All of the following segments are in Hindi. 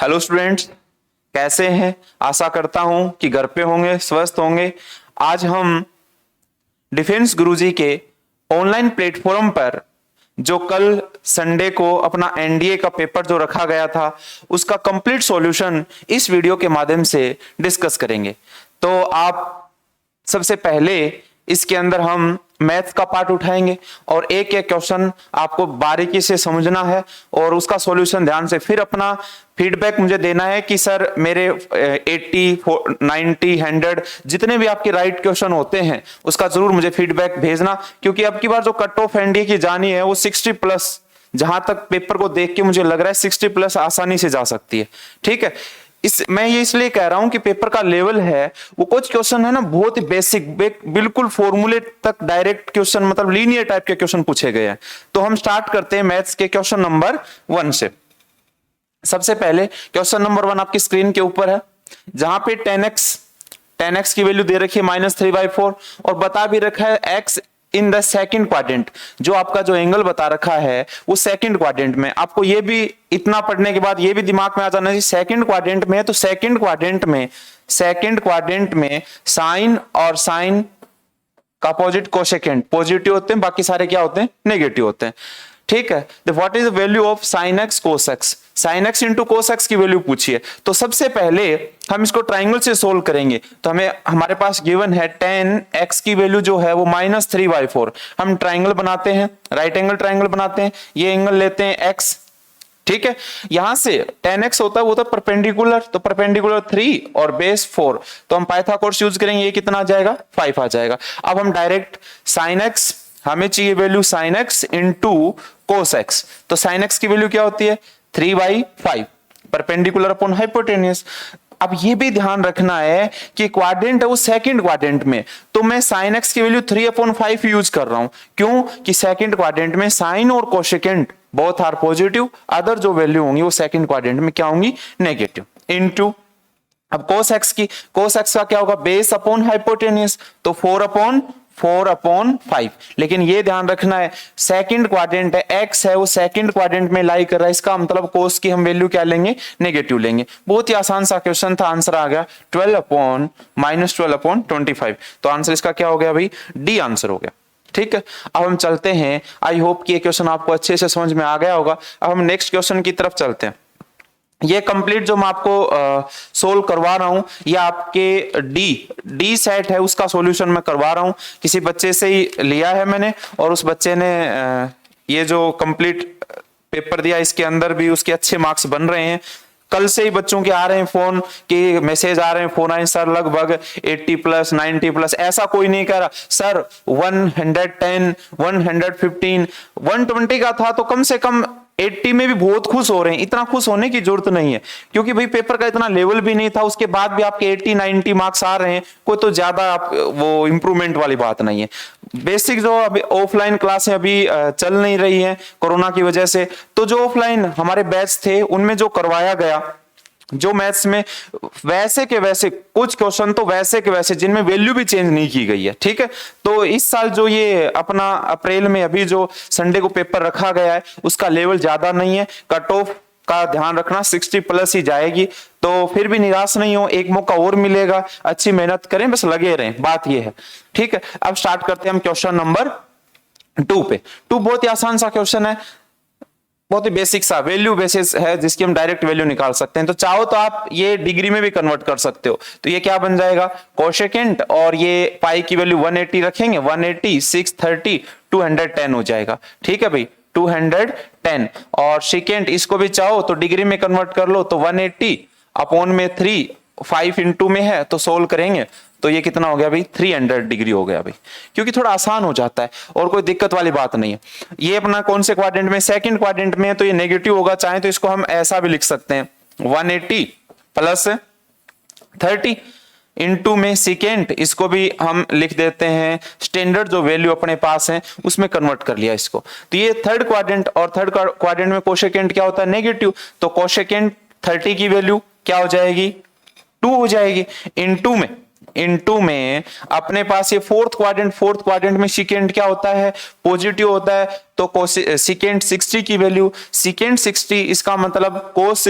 हेलो स्टूडेंट्स, कैसे हैं? आशा करता हूं कि घर पे होंगे, स्वस्थ होंगे। आज हम डिफेंस गुरुजी के ऑनलाइन प्लेटफॉर्म पर जो कल संडे को अपना एनडीए का पेपर जो रखा गया था उसका कंप्लीट सॉल्यूशन इस वीडियो के माध्यम से डिस्कस करेंगे। तो आप सबसे पहले इसके अंदर हम मैथ्स का पार्ट उठाएंगे और एक एक क्वेश्चन आपको बारीकी से समझना है और उसका सॉल्यूशन ध्यान से, फिर अपना फीडबैक मुझे देना है कि सर मेरे 80, 90, 100 जितने भी आपके राइट क्वेश्चन होते हैं उसका जरूर मुझे फीडबैक भेजना, क्योंकि अब की बार जो कट ऑफ एनडीए की जानी है वो 60+, जहां तक पेपर को देख के मुझे लग रहा है 60+ आसानी से जा सकती है। ठीक है, मैं ये इसलिए कह रहा हूं कि पेपर का लेवल है वो कुछ क्वेश्चन है ना बहुत ही बेसिक, बिल्कुल फॉर्मूले तक डायरेक्ट क्वेश्चन, मतलब लीनियर टाइप के क्वेश्चन पूछे गए हैं। तो हम स्टार्ट करते हैं मैथ्स के क्वेश्चन नंबर 1 से। सबसे पहले क्वेश्चन नंबर 1 आपकी स्क्रीन के ऊपर है, जहां पे 10x की वैल्यू दे रखी है -3/4 और बता भी रखा है x in the second quadrant. जो आपका जो एंगल बता रखा है वो सेकंड क्वाड्रेंट में। आपको ये भी इतना पढ़ने के बाद ये भी दिमाग में आ जाना चाहिए सेकंड क्वाड्रेंट में है तो सेकंड क्वाड्रेंट में साइन और साइन का अपोजिट कोसेकेंट पॉजिटिव होते हैं, बाकी सारे क्या होते हैं? नेगेटिव होते हैं। ठीक है, what is the value of sine x cos x? Sine x into cos x की वैल्यू पूछिए। तो सबसे पहले हम इसको ट्राइंगल से सोल्व करेंगे। तो हमारे पास गिवन है 10x की वैल्यू जो है वो -3/4। हम ट्राइंगल बनाते हैं, राइट एंगल ट्राइंगल बनाते हैं, ये एंगल लेते हैं x। ठीक है, यहां से 10x होता है वो तो परपेंडिकुलर, तो परपेंडिकुलर 3 और बेस 4, तो हम पाइथागोरस यूज करेंगे। ये कितना आ जाएगा? 5 आ जाएगा। अब हम डायरेक्ट साइन एक्स, हमें चाहिए value sine x into cos x. तो साइन एक्स की वैल्यू क्या होती है? 3/5 परपेंडिकुलर अपॉन हाइपोटेन्यूस। अब ये भी ध्यान रखना है कि क्वाड्रेंट है वो सेकंड क्वाड्रेंट में, तो मैं साइन एक्स की वैल्यू 3/5 यूज कर रहा हूं। क्यों? कि सेकंड क्वाड्रेंट में साइन और cosecant both are positive, other जो वैल्यू होंगी वो सेकंड क्वाड्रेंट में क्या होंगी? नेगेटिव। इनटू अब कोस एक्स का क्या होगा? बेस अपॉन हाइपोटेन्यूस, तो 4/5। लेकिन ये ध्यान रखना है सेकंड क्वाड्रेंट है, एक्स है वो सेकंड क्वाड्रेंट में लाई कर रहा है, इसका मतलब कोस की हम वैल्यू क्या लेंगे? नेगेटिव लेंगे। बहुत ही आसान सा क्वेश्चन था, आंसर आ गया 12/-12/25। तो आंसर इसका क्या हो गया भाई? डी आंसर हो गया। ठीक है, अब हम चलते हैं। आई होप कि ये क्वेश्चन आपको अच्छे से समझ में आ गया होगा। अब हम नेक्स्ट क्वेश्चन की तरफ चलते हैं। ये कंप्लीट जो मैं आपको सोल्व करवा रहा हूं ये आपके डी सेट है उसका सॉल्यूशन मैं करवा रहा हूं। किसी बच्चे से ही लिया है मैंने और उस बच्चे ने ये जो कंप्लीट पेपर दिया इसके अंदर भी उसके अच्छे मार्क्स बन रहे हैं। कल से ही बच्चों के आ रहे हैं फोन के मैसेज आ रहे हैं, फोन आए सर लगभग 80+, 90+। ऐसा कोई नहीं कह रहा सर 110, 115, 120 का था तो कम से कम 80 में भी बहुत खुश हो रहे हैं। इतना खुश होने की जरूरत नहीं है, क्योंकि भाई पेपर का इतना लेवल भी नहीं था, उसके बाद भी आपके 80, 90 मार्क्स आ रहे हैं। कोई तो ज्यादा आप वो इंप्रूवमेंट वाली बात नहीं है। बेसिक जो अभी ऑफलाइन क्लासें अभी चल नहीं रही हैं कोरोना की वजह से, तो जो ऑफलाइन हमारे बैच थे उनमें जो करवाया गया जो मैथ्स में वैसे के वैसे, कुछ क्वेश्चन तो वैसे के वैसे जिनमें वैल्यू भी चेंज नहीं की गई है। ठीक है, तो इस साल जो ये अपना अप्रैल में अभी जो संडे को पेपर रखा गया है उसका लेवल ज्यादा नहीं है। कट ऑफ का ध्यान रखना 60+ ही जाएगी, तो फिर भी निराश नहीं हो, एक मौका और मिलेगा। अच्छी मेहनत करें, बस लगे रहें, बात ये है। ठीक है, अब स्टार्ट करते हैं हम क्वेश्चन नंबर 2 पे। 2 बहुत ही आसान सा क्वेश्चन है, बहुत ही बेसिक सा वैल्यू बेसिस है जिसकी हम डायरेक्ट वैल्यू निकाल सकते हैं। तो चाहो तो आप ये डिग्री में भी कन्वर्ट कर सकते हो। तो ये क्या बन जाएगा? कोसेकेंट, और ये पाई की वैल्यू 180 रखेंगे, 180, 630, 210 हो जाएगा। ठीक है भाई, 210। और सेकेंट इसको भी चाहो तो डिग्री में कन्वर्ट कर लो, तो 180 अपॉन में 3, 5 इंटू में है तो सोल्व करेंगे तो ये कितना हो गया भाई? 300 डिग्री हो गया भाई, क्योंकि थोड़ा आसान हो जाता है और कोई दिक्कत वाली बात नहीं है। ये अपना कौन से क्वाड्रेंट में? सेकंड क्वाड्रेंट में है, तो ये नेगेटिव होगा। चाहे तो इसको हम ऐसा भी लिख सकते हैं 180 प्लस 30 इंटू में सेकेंड, इसको भी हम लिख देते हैं स्टैंडर्ड जो वैल्यू अपने पास है उसमें कन्वर्ट कर लिया इसको। तो ये थर्ड क्वाड्रेंट, और थर्ड क्वाड्रेंट में कोसेकेंट क्या होता है? नेगेटिव। तो कोसेकेंट 30 की वैल्यू क्या हो जाएगी? 2 हो जाएगी। इनटू में अपने पास ये फोर्थ क्वाड्रेंट में सेकेंड क्या होता है? पॉजिटिव होता है, तो तो सीकेंट 60 की वैल्यू, सीकेंट 60 इसका मतलब कोस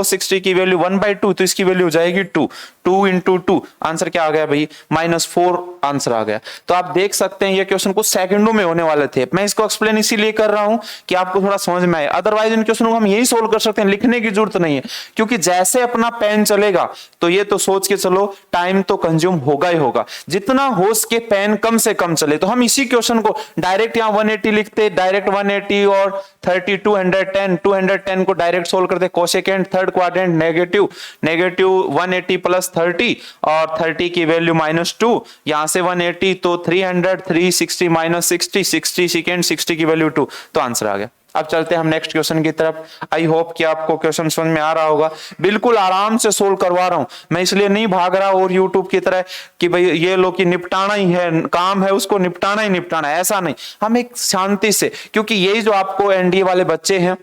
60 की वैल्यू 1/2, तो इसकी वैल्यू हो जाएगी 2, 2 इंटू 2, आंसर क्या आ गया भाई -4 आंसर आ गया। तो आप देख सकते हैं ये क्वेश्चन कुछ सेकंडों में होने वाले थे, मैं इसको एक्सप्लेन इसीलिए कर रहा हूं कि आपको थोड़ा समझ में आए, अदरवाइज इन क्वेश्चनों को हम यही सोल्व कर सकते हैं, लिखने की जरूरत नहीं है, क्योंकि जैसे अपना पेन चलेगा तो ये तो सोच के चलो टाइम तो कंज्यूम होगा ही होगा, जितना हो सके पेन कम से कम चले। तो हम इसी क्वेश्चन को डायरेक्ट यहां 180 लिखते, डायरेक्ट 180 और 30 210 को डायरेक्ट सोल्व करते, cosecant third quadrant negative 180 plus 30 और 30 की वैल्यू -2, यहां से 180 तो 300 360 -60 सेकेंड 60 की वैल्यू 2, तो आंसर आ गया। अब चलते हैं हम नेक्स्ट क्वेश्चन की तरफ। आई होप कि आपको क्वेश्चन समझ में आ रहा होगा, बिल्कुल आराम से सोल्व करवा रहा हूं मैं, इसलिए नहीं भाग रहा और यूट्यूब की तरह कि भाई ये लो कि निपटाना ही है, काम है उसको निपटाना ही निपटाना है, ऐसा नहीं, हम एक शांति से, क्योंकि यही जो आपको एनडीए वाले बच्चे हैं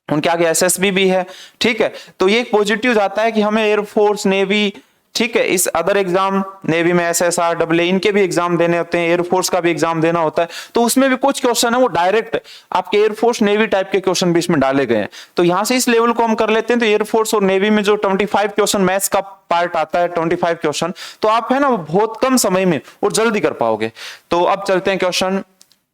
उनके आगे एसएसबी भी है, ठीक है, तो ये एक पॉजिटिव जाता है कि हमें एयरफोर्स नेवी, ठीक है, इस अदर एग्जाम नेवी में एसएसआर डब्ल्यू इनके भी एग्जाम देने होते हैं, एयरफोर्स का भी एग्जाम देना होता है, तो उसमें भी कुछ क्वेश्चन है वो डायरेक्ट आपके एयरफोर्स नेवी टाइप के क्वेश्चन भी इसमें डाले गए हैं। तो यहां से इस लेवल को हम कर लेते हैं, तो एयरफोर्स और नेवी में जो 25 क्वेश्चन मैथ्स का पार्ट आता है, 25 क्वेश्चन, तो आप है ना बहुत कम समय में और जल्दी कर पाओगे। तो अब चलते हैं क्वेश्चन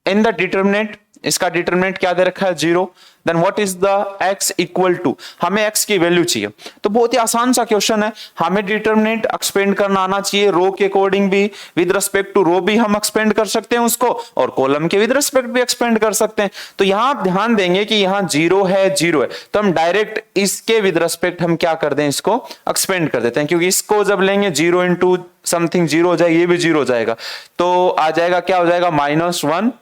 इन द डिटरमिनेंट, इसका डिटरमिनेंट क्या दे रखा है 0, then what is the x equal to, हमें x की वैल्यू चाहिए, तो बहुत ही आसान सा क्वेश्चन है, हमें डिटरमिनेंट एक्सपेंड करना आना चाहिए, रो के अकॉर्डिंग भी, विद रिस्पेक्ट टू रो भी हम एक्सपेंड कर सकते हैं उसको, और कॉलम के विद रिस्पेक्ट भी एक्सपेंड कर सकते हैं। तो यहां आप ध्यान देंगे कि यहां 0 है, तो हम डायरेक्ट इसके विद रिस्पेक्ट हम क्या कर दें, इसको एक्सपेंड कर देते हैं, क्योंकि इसको जब लेंगे 0 इंटू समथिंग 0 हो जाएगा, ये भी 0 हो जाएगा, तो आ जाएगा क्या हो जाएगा -1,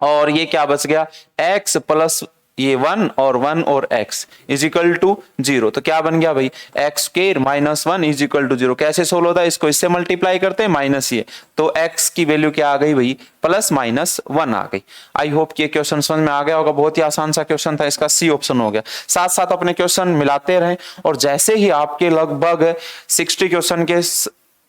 और ये क्या बच गया x प्लस ये 1 और x इज इक्वल टू 0, तो क्या बन गया भाई x square -1 is equal to 0। कैसे सोल्व होता है, इसको इससे मल्टीप्लाई करते हैं माइनस ये, तो x की वैल्यू क्या आ गई भाई +-1 आ गई। आई होप कि ये क्वेश्चन समझ में आ गया होगा, बहुत ही आसान सा क्वेश्चन था, इसका सी ऑप्शन हो गया। साथ साथ अपने क्वेश्चन मिलाते रहें, और जैसे ही आपके लगभग 60 क्वेश्चन के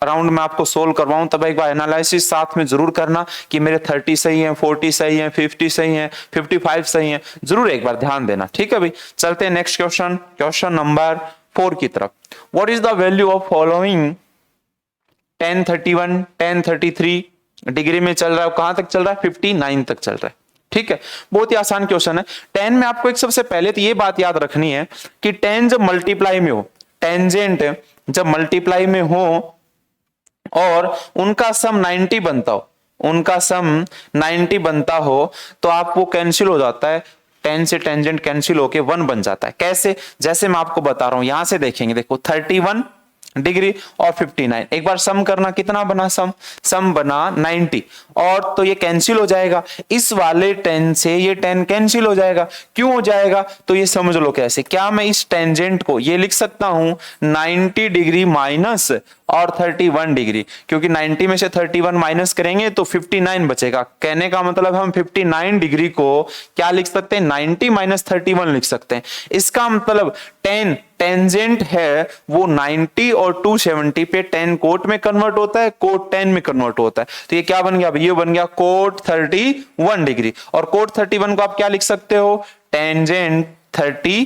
अराउंड में आपको सोल्व करवाऊं, तब एक बार एनालिसिस साथ में जरूर करना कि मेरे 30 सही हैं, 40 सही हैं, 50 सही हैं, 55 सही हैं, जरूर एक बार ध्यान देना, ठीक है भाई। चलते हैं नेक्स्ट क्वेश्चन, क्वेश्चन नंबर 4 की तरफ। What is the value of following 1031 1033 degree में चल रहा है, कहां तक चल रहा है 59 तक चल रहा है, ठीक है, बहुत ही आसान क्वेश्चन है। 10 में आपको एक सबसे पहले तो ये बात याद रखनी है कि 10 जब मल्टीप्लाई में हो, टेंजेंट जब मल्टीप्लाई में हो और उनका सम 90 बनता हो, उनका सम 90 बनता हो, तो आप वो कैंसिल हो जाता है, 10 से टेंजेंट कैंसिल होके 1 बन जाता है। कैसे, जैसे मैं आपको बता रहा हूं, यहां से देखेंगे, देखो 31 डिग्री और 59, एक बार सम करना, कितना बना सम बना 90, और तो ये कैंसिल हो जाएगा, इस वाले 10 से ये 10 कैंसिल हो जाएगा। क्यों हो जाएगा, तो ये समझ लो कैसे, क्या मैं इस टेंजेंट को ये लिख सकता हूं 90 डिग्री माइनस और 31 डिग्री, क्योंकि 90 में से 31 माइनस करेंगे तो 59 बचेगा। कहने का मतलब हम 59 डिग्री को क्या लिख सकते हैं, 90 माइनस 31 लिख सकते हैं। इसका मतलब 10 टेंजेंट है वो 90 और 270 पे 10 कोट में कन्वर्ट होता है, कोट 10 में कन्वर्ट होता है, तो ये क्या बन गया, ये बन गया कोट 31 डिग्री। और कोट 31 को आप क्या लिख सकते हो, टेंजेंट 31,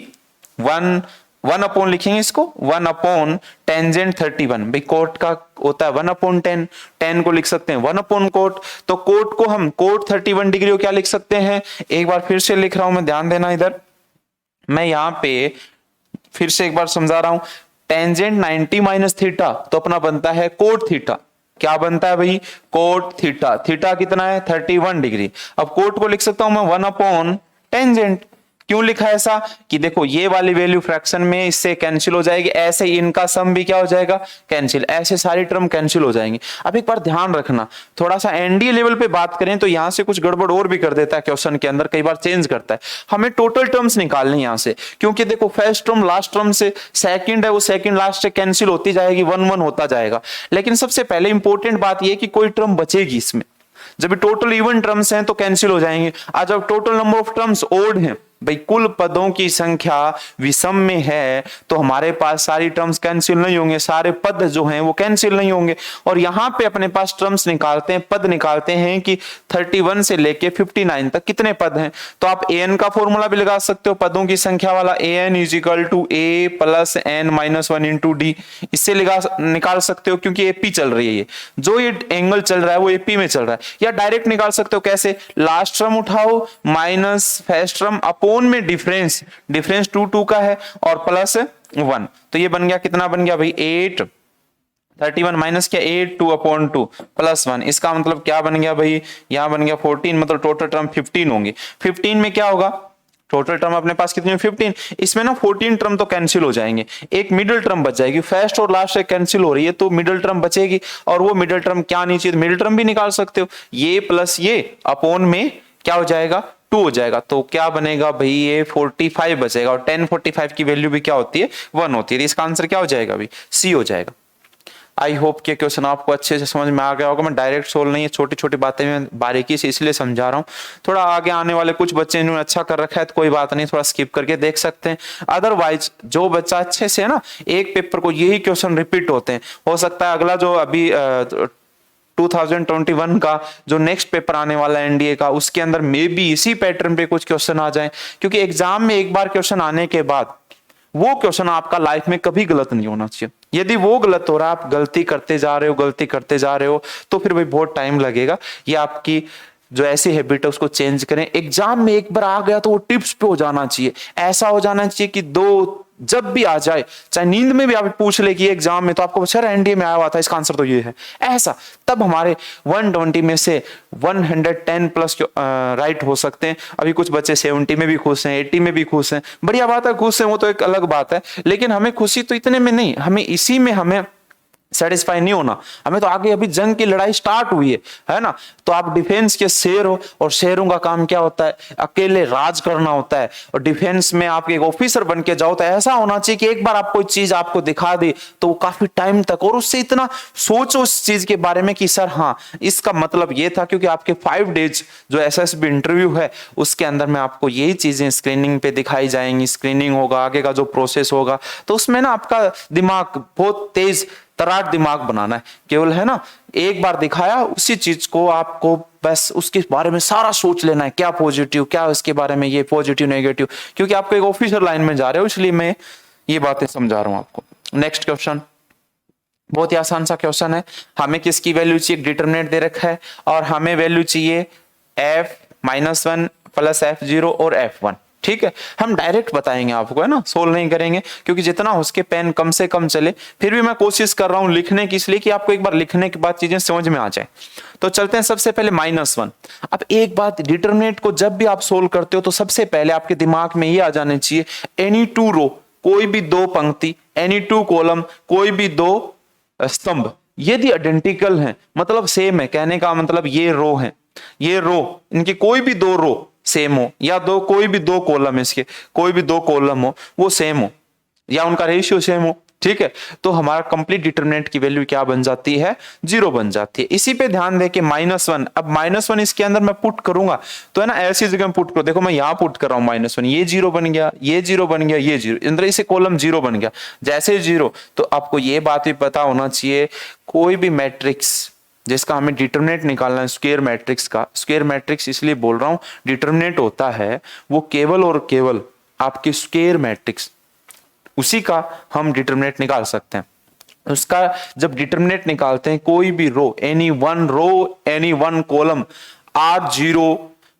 1 अपॉन लिखेंगे इसको, 1 अपॉन टेंजेंट 31, भाई कोट का होता है 1 अपॉन 10, 10 को लिख सकते हैं 1 अपॉन कोट, तो कोट को हम कोट 31 डिग्री को क्या लिख सकते हैं, एक बार फिर से लिख रहा हूं मैं, ध्यान देना इधर, मैं यहां पे फिर से एक बार समझा रहा हूं, टेंजेंट 90 माइनस थीटा तो अपना बनता है कोट थीटा, क्या बनता है भाई कोट थीटा, थीटा कितना है 31 डिग्री। अब कोट को लिख सकता हूं मैं 1 अपॉन टेंजेंट, क्यों लिखा है ऐसा कि देखो ये वाली वैल्यू फ्रैक्शन में इससे कैंसिल हो जाएगी, ऐसे ही इनका सम भी क्या हो जाएगा कैंसिल, ऐसे सारी टर्म कैंसिल हो जाएंगी। अब एक बार ध्यान रखना, थोड़ा सा एनडीए लेवल पे बात करें तो यहां से कुछ गड़बड़ और भी कर देता है क्वेश्चन के अंदर, कई बार चेंज करता है। हमें टोटल टर्म्स निकालनी यहां से, क्योंकि देखो फर्स्ट टर्म लास्ट टर्म से, सेकंड है वो सेकंड लास्ट से कैंसिल होती जाएगी, 1 होता जाएगा। लेकिन सबसे पहले इंपॉर्टेंट बात यह कि कोई टर्म बचेगी इसमें, जब टोटल इवन टर्म्स हैं तो कैंसिल हो जाएंगे। आज जब total number of terms odd हैं, भाई कुल पदों की संख्या विषम में है तो हमारे पास सारी टर्म्स कैंसिल नहीं होंगे, सारे पद जो हैं वो कैंसिल नहीं होंगे। और यहाँ पे अपने पास टर्म्स निकालते हैं, पद निकालते हैं कि 31 से लेके 59 तक कितने पद हैं। तो आप an का फॉर्मूला भी लगा सकते हो, पदों की संख्या वाला, an equal to a plus n minus 1 into d. इससे निकाल सकते हो क्योंकि एपी चल रही है, जो ये एंगल चल रहा है वो एपी में चल रहा है। या डायरेक्ट निकाल सकते हो, कैसे, लास्ट टर्म उठाओ माइनस फर्स्ट टर्म अपोन में डिफरेंस 2 का है और प्लस 1। तो ये बन गया, कितना बन गया भाई 8, 31 माइनस क्या 8 2/2 प्लस 1। इसका मतलब क्या बन गया भाई, यहां बन गया 14, मतलब टोटल टर्म 15 होंगे। 15 में क्या होगा, टोटल टर्म अपने पास कितनी है 15, इसमें ना 14 टर्म तो कैंसिल हो जाएंगे, एक मिडिल टर्म बच जाएगी, फर्स्ट और लास्ट से कैंसिल हो रही है तो मिडिल टर्म बचेगी। और वो मिडिल टर्म क्या नीचे, मिडिल टर्म भी निकाल सकते हो, ये प्लस ये अपोन में क्या हो जाएगा 2 हो जाएगा। तो क्या बनेगा भाई, ये 45 बचेगा और 1045 की वैल्यू भी क्या होती है 1 होती है। तो इसका आंसर क्या हो जाएगा भाई, सी हो जाएगा। आई होप कि क्वेश्चन आपको अच्छे से समझ में आ गया होगा। मैं डायरेक्ट सोल्व नहीं है, छोटी छोटी बातें मैं बारीकी से इसलिए समझा रहा हूँ, थोड़ा आगे आने वाले कुछ बच्चे इन्होंने अच्छा कर रखा है तो कोई बात नहीं, थोड़ा स्किप करके देख सकते हैं। अदरवाइज जो बच्चा अच्छे से है ना, एक पेपर को यही क्वेश्चन रिपीट होते हैं, हो सकता है अगला जो अभी 2021 का जो नेक्स्ट पेपर आने वाला है एनडीए का, उसके अंदर मे बी इसी पैटर्न पे कुछ क्वेश्चन आ जाए। क्योंकि एग्जाम में एक बार क्वेश्चन आने के बाद वो क्वेश्चन आपका लाइफ में कभी गलत नहीं होना चाहिए। यदि वो गलत हो रहा है, आप गलती करते जा रहे हो तो फिर भाई बहुत टाइम लगेगा। ये आपकी जो ऐसी हैबिट है उसको चेंज करें। एग्जाम में एक बार आ गया तो वो टिप्स पे हो जाना चाहिए, ऐसा हो जाना चाहिए कि जब भी आ जाए, चाहे नींद में भी आप पूछ ले कि एग्जाम में, तो आपको अच्छा एनडीए में आया हुआ था, इसका आंसर तो ये है, ऐसा तब हमारे 120 में से 110 प्लस राइट हो सकते हैं। अभी कुछ बच्चे 70 में भी खुश हैं, 80 में भी खुश हैं, बढ़िया बात है, खुश हैं वो तो एक अलग बात है, लेकिन हमें खुशी तो इतने में नहीं, हमें इसी में हमें सेटिस्फाई नहीं होना। हमें तो आगे अभी जंग की लड़ाई स्टार्ट हुई है ना। तो आप डिफेंस के शेर हो और शेरों का काम क्या होता है, अकेले राज करना होता है। और डिफेंस में आप एक ऑफिसर बन के जाओ तो ऐसा होना चाहिए कि एक बार आप कोई चीज आपको दिखा दे तो वो काफी टाइम तक, और उससे इतना सोचो उस चीज के बारे में कि सर हाँ इसका मतलब ये था। क्योंकि आपके 5 डेज जो एसएसबी इंटरव्यू है उसके अंदर में आपको यही चीजें स्क्रीनिंग पे दिखाई जाएंगी, स्क्रीनिंग होगा, आगे का जो प्रोसेस होगा, तो उसमें ना आपका दिमाग बहुत तेज तराट दिमाग बनाना है केवल, है ना। एक बार दिखाया उसी चीज को आपको बस उसके बारे में सारा सोच लेना है, क्या पॉजिटिव, क्या इसके बारे में ये पॉजिटिव नेगेटिव, क्योंकि आपको एक ऑफिसर लाइन में जा रहे हो, इसलिए मैं ये बातें समझा रहा हूं आपको। नेक्स्ट क्वेश्चन बहुत ही आसान सा क्वेश्चन है। हमें किसकी वैल्यू चाहिए, डिटरमिनेंट दे रखा है और हमें वैल्यू चाहिए f-1 प्लस f0 और f1। ठीक है, हम डायरेक्ट बताएंगे आपको, है ना, सोल्व नहीं करेंगे, क्योंकि जितना हो सके पेन कम से कम चले। फिर भी मैं कोशिश कर रहा हूं लिखने की, इसलिए कि आपको एक बार लिखने के बाद चीजें समझ में आ जाए। तो चलते हैं सबसे पहले -1। अब एक बात, डिटरमिनेंट को जब भी आप सोल्व करते हो तो सबसे पहले आपके दिमाग में ये आ जाने चाहिए, एनी 2 रो, कोई भी 2 पंक्ति, एनी 2 कॉलम, कोई भी 2 स्तंभ यदि आइडेंटिकल हैं, मतलब सेम है, कहने का मतलब ये रो है, ये रो, इनकी कोई भी 2 रो सेम हो, या कोई भी 2 कॉलम है, इसके कोई भी 2 कॉलम हो वो सेम हो, या उनका रेशियो सेम हो, ठीक है, तो हमारा कंप्लीट डिटरमिनेंट की वैल्यू क्या बन जाती है, 0 बन जाती है। इसी पे ध्यान देके -1, अब -1 इसके अंदर मैं पुट करूंगा तो है ना, ऐसी जगह पुट करो, देखो मैं यहां पुट कर रहा हूं -1, ये 0 बन गया, ये 0 बन गया, ये 0, अंदर इसे कॉलम 0 बन गया, जैसे 0। तो आपको ये बात भी पता होना चाहिए, कोई भी मैट्रिक्स जिसका हमें डिटरमिनेंट निकालना है, स्क्वायर मैट्रिक्स का, स्क्वायर मैट्रिक्स इसलिए बोल रहा हूं, डिटरमिनेंट होता है वो केवल और केवल आपके स्क्वायर मैट्रिक्स, उसी का हम डिटरमिनेंट निकाल सकते हैं। उसका जब डिटरमिनेंट निकालते हैं, कोई भी row, any 1 row, any 1 column, or 0,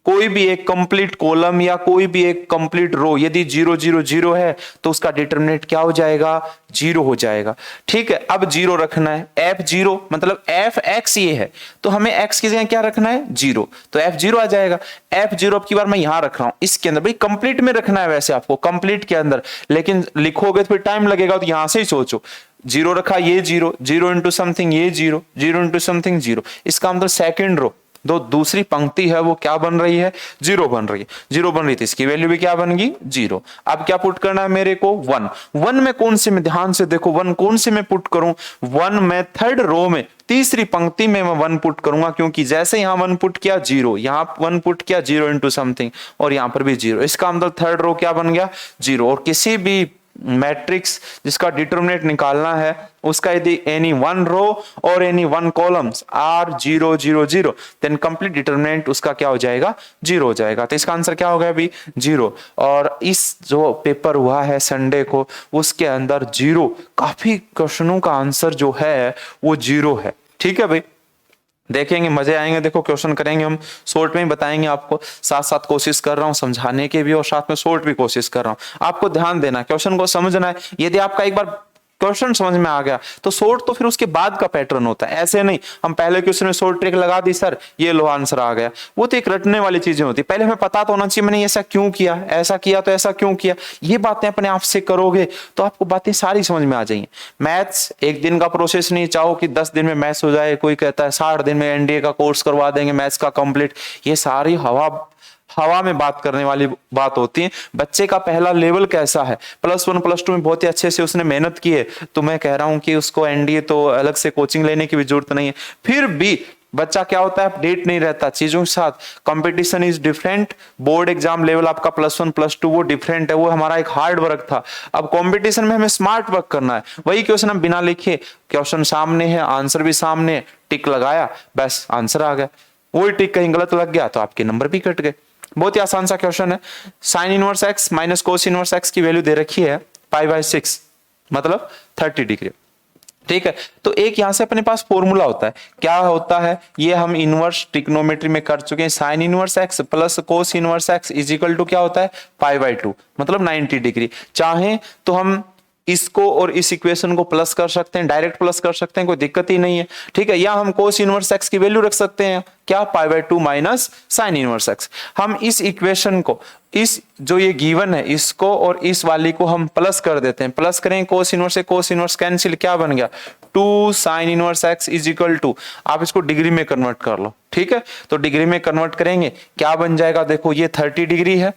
कोई भी एक कंप्लीट कॉलम या कोई भी एक कंप्लीट रो यदि 0 0 0 है तो उसका डिटरमिनेंट क्या हो जाएगा, 0 हो जाएगा। ठीक है, अब 0 रखना है, f0 मतलब f(x) ये है, तो हमें x की जगह क्या रखना है, 0, तो f0 आ जाएगा। f0 अब की बार मैं यहां रख रहा हूं, इसके अंदर भाई कंप्लीट में रखना है वैसे आपको, कंप्लीट के अंदर, लेकिन लिखोगे तो फिर टाइम लगेगा, तो यहां से ही सोचो, 0 रखा, ये 0, 0 इंटू समथिंग, ये 0, 0 इंटू समथिंग 0, इसका मतलब सेकेंड रो, दो दूसरी पंक्ति है वो क्या बन रही है, जीरो बन रही है। जीरो बन रही थी, इसकी वैल्यू भी क्या बन गई, जीरो। अब क्या पुट करना है मेरे को, वन। वन में कौन से में, ध्यान से देखो, वन कौन से में पुट करूं, वन में थर्ड रो में तीसरी पंक्ति में मैं वन पुट करूंगा, क्योंकि जैसे यहां वन पुट किया जीरो, यहां वन पुट किया जीरो इंटू समथिंग, और यहां पर भी जीरो। इसका मतलब थर्ड रो क्या बन गया, जीरो। और किसी भी मैट्रिक्स जिसका डिटरमिनेंट निकालना है, उसका यदि एनी वन रो और any one columns are zero zero zero, then complete determinant उसका क्या हो जाएगा, जीरो हो जाएगा। तो इसका आंसर क्या हो गया अभी, जीरो। और इस जो पेपर हुआ है संडे को, उसके अंदर जीरो, काफी क्वेश्चनों का आंसर जो है वो जीरो है। ठीक है भाई, देखेंगे, मजे आएंगे। देखो क्वेश्चन करेंगे हम, शॉर्ट में ही बताएंगे आपको, साथ साथ कोशिश कर रहा हूं समझाने की भी और साथ में शॉर्ट भी कोशिश कर रहा हूं। आपको ध्यान देना है, क्वेश्चन को समझना है। यदि आपका एक बार क्वेश्चन समझ में आ गया तो शॉर्ट तो फिर उसके बाद का पैटर्न होता है। ऐसे नहीं हम पहले क्वेश्चन में शॉर्ट ट्रिक लगा दी, सर ये लो आंसर आ गया, वो तो एक रटने वाली चीजें होती है। पहले हमें पता तो होना चाहिए मैंने ऐसा क्यों किया, ऐसा किया तो ऐसा क्यों किया। ये बातें अपने आप से करोगे तो आपको बातें सारी समझ में आ जाएंगी। मैथ्स एक दिन का प्रोसेस नहीं, चाहो कि 10 दिन में मैथ्स हो जाए, कोई कहता है 60 दिन में एनडीए का कोर्स करवा देंगे मैथ्स का कंप्लीट, ये सारी हवा में बात करने वाली बात होती है। बच्चे का पहला लेवल कैसा है, प्लस वन प्लस टू में बहुत ही अच्छे से उसने मेहनत की है, तो मैं कह रहा हूं कि उसको एनडीए तो अलग से कोचिंग लेने की भी जरूरत नहीं है। फिर भी बच्चा क्या होता है, अपडेट नहीं रहता चीजों के साथ, competition is different, board exam level आपका प्लस वन प्लस टू वो डिफरेंट है, वो हमारा एक हार्ड वर्क था। अब कंपटीशन में हमें स्मार्ट वर्क करना है। वही क्वेश्चन हम बिना लिखे, क्वेश्चन सामने है, आंसर भी सामने, टिक लगाया, बस आंसर आ गया। वही टिक कहीं गलत लग गया तो आपके नंबर भी कट गए। बहुत ही आसान सा क्वेश्चन है। Sign inverse x minus cos inverse x की वैल्यू दे रखी है π/6, मतलब 30 डिग्री। ठीक है, तो एक यहां से अपने पास फॉर्मूला होता है, क्या होता है, ये हम इनवर्स ट्रिग्नोमेट्री में कर चुके हैं। Sine inverse x plus cos inverse x is equal to क्या होता है, π/2, मतलब 90 डिग्री। चाहे तो हम इसको और इस इक्वेशन को प्लस कर सकते हैं, डायरेक्ट प्लस कर सकते हैं, कोई दिक्कत ही नहीं है। ठीक है, या हम कोस इनवर्स एक्स की वैल्यू रख सकते हैं, क्या, π/2 माइनस साइन इनवर्स एक्स। हम इस इक्वेशन को, इस जो ये गिवन है, इसको और इस वाली को हम प्लस कर देते हैं। प्लस करें कोस इनवर्स से कोस इनवर्स कैंसिल, क्या बन गया, 2 sine inverse x is equal to, आप इसको डिग्री में कन्वर्ट कर लो। ठीक है, तो डिग्री में कन्वर्ट करेंगे क्या बन जाएगा, देखो ये 30 डिग्री है,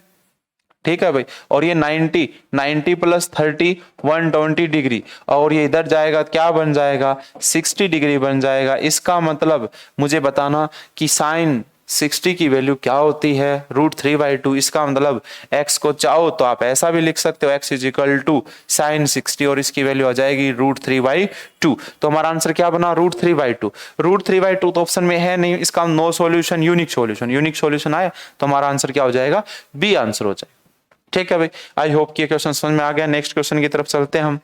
ठीक है भाई, और ये 90 प्लस 30 120 डिग्री, और ये इधर जाएगा क्या बन जाएगा, 60 डिग्री बन जाएगा। इसका मतलब मुझे बताना कि साइन 60 की वैल्यू क्या होती है, √3/2। इसका मतलब x को चाहो तो आप ऐसा भी लिख सकते हो, x is equal to sine 60, और इसकी वैल्यू आ जाएगी √3/2। तो हमारा आंसर क्या बना, √3/2। √3/2 तो ऑप्शन में है नहीं, इसका no solution, unique solution. Unique solution आया तो हमारा आंसर क्या हो जाएगा, बी आंसर हो जाएगा। ठीक है भाई, आई होप कि क्वेश्चन समझ में आ गया। नेक्स्ट क्वेश्चन की तरफ चलते हैं हम।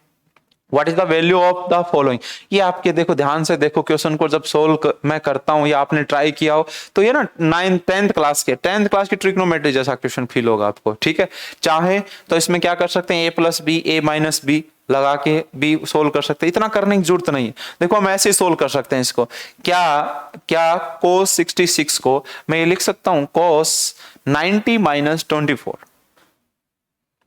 What is the value of the following. ये आपके देखो, ध्यान से देखो क्वेश्चन को, जब सोल्व मैं करता हूं या आपने ट्राई किया हो तो ये ना 10th क्लास की ट्रिग्नोमेट्री जैसा क्वेश्चन फील होगा आपको। ठीक है, चाहे तो इसमें क्या कर सकते हैं, a+b a-b लगा के b सोल्व कर सकते हैं, इतना करने की जरूरत नहीं है। देखो हम ऐसे ही सोल्व कर सकते हैं इसको, क्या cos 66 को मैं ये लिख सकता हूं cos 90 - 24,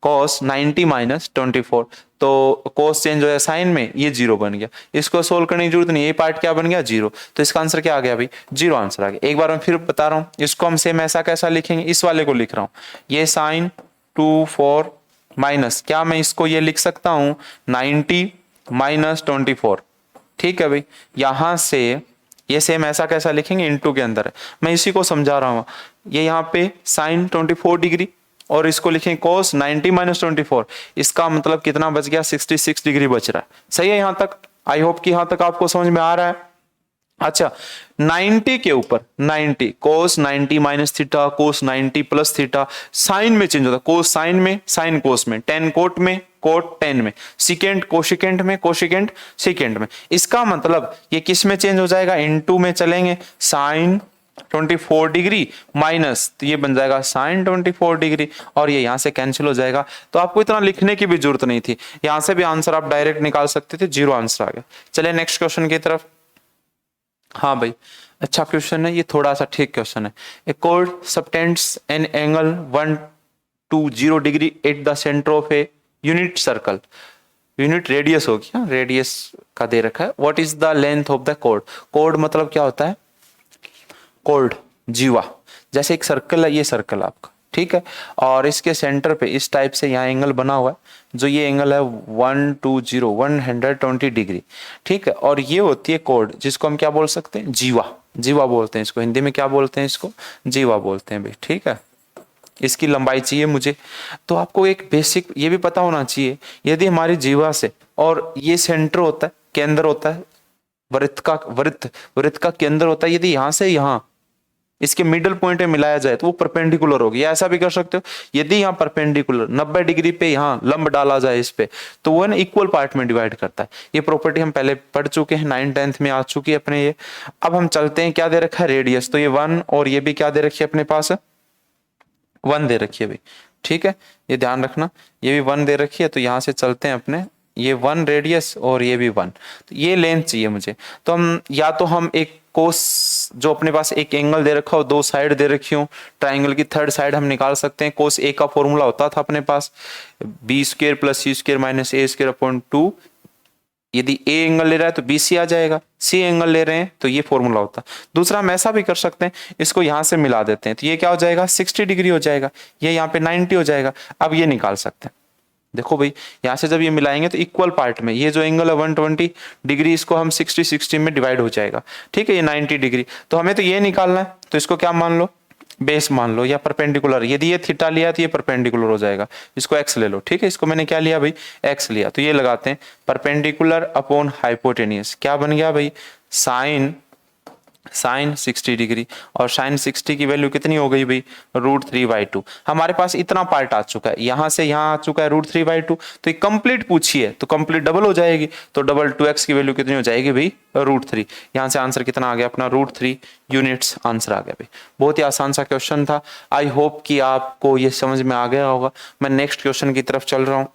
cos 90 - 24, तो cos चेंज हो गया साइन में, ये 0 बन गया। इसको सोल्व करने की जरूरत नहीं, ये पार्ट क्या बन गया, 0। तो इसका आंसर क्या आ गया भाई, 0 आंसर आ गया। एक बार मैं फिर बता रहा हूं, इसको हम सेम ऐसा कैसा लिखेंगे, इस वाले को लिख रहा हूं, ये साइन 24 माइनस, क्या मैं इसको ये लिख सकता हूं 90 - 24। ठीक है भाई, यहां से ये सेम ऐसा कैसा लिखेंगे, इनटू के अंदर है, मैं इसी को समझा रहा हूं। ये यहाँ पे साइन 24 डिग्री और इसको लिखें cos 90 - 24, इसका मतलब कितना बच गया, 66 डिग्री बच रहा है। सही है यहां तक, आई होप कि यहां तक आपको समझ में आ रहा है। अच्छा, 90 के ऊपर 90 cos 90 - theta cos 90 + theta, sine में चेंज होता है, cos साइन में, साइन cos में, tan कोट में, कोट tan में, सिकेंट कोशिकेंट में, कोशिकेंट सिकेंट में। इसका मतलब ये किस में चेंज हो जाएगा, इनटू में चलेंगे, साइन 24 डिग्री माइनस, तो ये बन जाएगा साइन 24 डिग्री, और ये यहां से कैंसिल हो जाएगा। तो आपको इतना लिखने की भी जरूरत नहीं थी, यहां से भी आंसर आप डायरेक्ट निकाल सकते थे, 0 आंसर आ गया। चलिए नेक्स्ट क्वेश्चन की तरफ। हाँ भाई, अच्छा क्वेश्चन है ये, थोड़ा सा ठीक क्वेश्चन है। A chord subtends an angle 120 degree at the centre of a unit circle, unit radius हो गया, रेडियस का दे रखा है। What is the length of the chord. Chord मतलब क्या होता है, कॉर्ड जीवा, जैसे एक सर्कल है, ये सर्कल आपका, ठीक है, और इसके सेंटर पे इस टाइप से यहाँ एंगल बना हुआ है, जो ये एंगल है 120 डिग्री, ठीक है, और ये होती है कोड जिसको हम क्या बोल सकते हैं, जीवा, जीवा बोलते हैं इसको, हिंदी में क्या बोलते हैं इसको, जीवा बोलते हैं भाई, ठीक है। इसकी लंबाई चाहिए मुझे, तो आपको एक बेसिक ये भी पता होना चाहिए, यदि हमारी जीवा से, और ये सेंटर होता है, केंद्र होता है, वृत्त का केंद्र होता है, यदि यहाँ से यहाँ इसके मिडल पॉइंट में मिलाया जाए तो वो परपेंडिकुलर होगी, या ऐसा भी कर सकते हो, यदि यहाँ परपेंडिकुलर 90 डिग्री पे यहाँ लंब डाला जाए इस पे, तो वो ना इक्वल पार्ट में डिवाइड करता है। ये प्रॉपर्टी हम पहले पढ़ चुके हैं, 9th-10th में आ चुकी है अपने ये। अब हम चलते हैं, क्या दे रखा है, रेडियस, तो ये 1, और ये भी क्या दे रखी है अपने पास, 1 दे रखी है भाई, ठीक है, ये ध्यान रखना, ये भी 1 दे रखी है, तो यहाँ से चलते हैं अपने, ये 1 रेडियस और ये भी 1, तो ये लेंथ चाहिए मुझे, तो हम या तो हम एक कोस, जो अपने पास एक एंगल दे रखा हो, 2 साइड दे रखी हो, ट्राइंगल की 3rd साइड हम निकाल सकते हैं। कोस ए का फॉर्मूला होता था अपने पास b² + c² - a²/2, यदि ए एंगल ले रहा है तो BC आ जाएगा, सी एंगल ले रहे हैं तो ये फॉर्मूला होता है। दूसरा हम ऐसा भी कर सकते हैं, इसको यहां से मिला देते हैं, तो ये क्या हो जाएगा, 60 डिग्री हो जाएगा, ये यहाँ पे 90 हो जाएगा। अब ये निकाल सकते हैं, देखो भाई, यहां से जब ये मिलाएंगे तो इक्वल पार्ट में ये जो एंगल है 120 डिग्री, इसको हम 60 में डिवाइड हो जाएगा, ठीक है, ये 90 डिग्री, तो हमें तो ये निकालना है, तो इसको क्या मान लो, बेस मान लो, या परपेंडिकुलर, यदि ये थीटा लिया तो ये परपेंडिकुलर हो जाएगा, इसको एक्स ले लो, ठीक है, इसको मैंने क्या लिया भाई, एक्स लिया, तो ये लगाते हैं, परपेंडिकुलर अपॉन हाइपोटेनियस, क्या बन गया भाई, साइन 60 डिग्री, और साइन 60 की वैल्यू कितनी हो गई भाई, √3/2। हमारे पास इतना पार्ट आ चुका है, यहां से यहां आ चुका है √3/2, तो ये कंप्लीट पूछी है तो कंप्लीट डबल हो जाएगी, तो डबल 2x की वैल्यू कितनी हो जाएगी भाई, √3। यहां से आंसर कितना आ गया अपना, √3 यूनिट्स आंसर आ गया भाई। बहुत ही आसान सा क्वेश्चन था, आई होप कि आपको ये समझ में आ गया होगा। मैं नेक्स्ट क्वेश्चन की तरफ चल रहा हूं,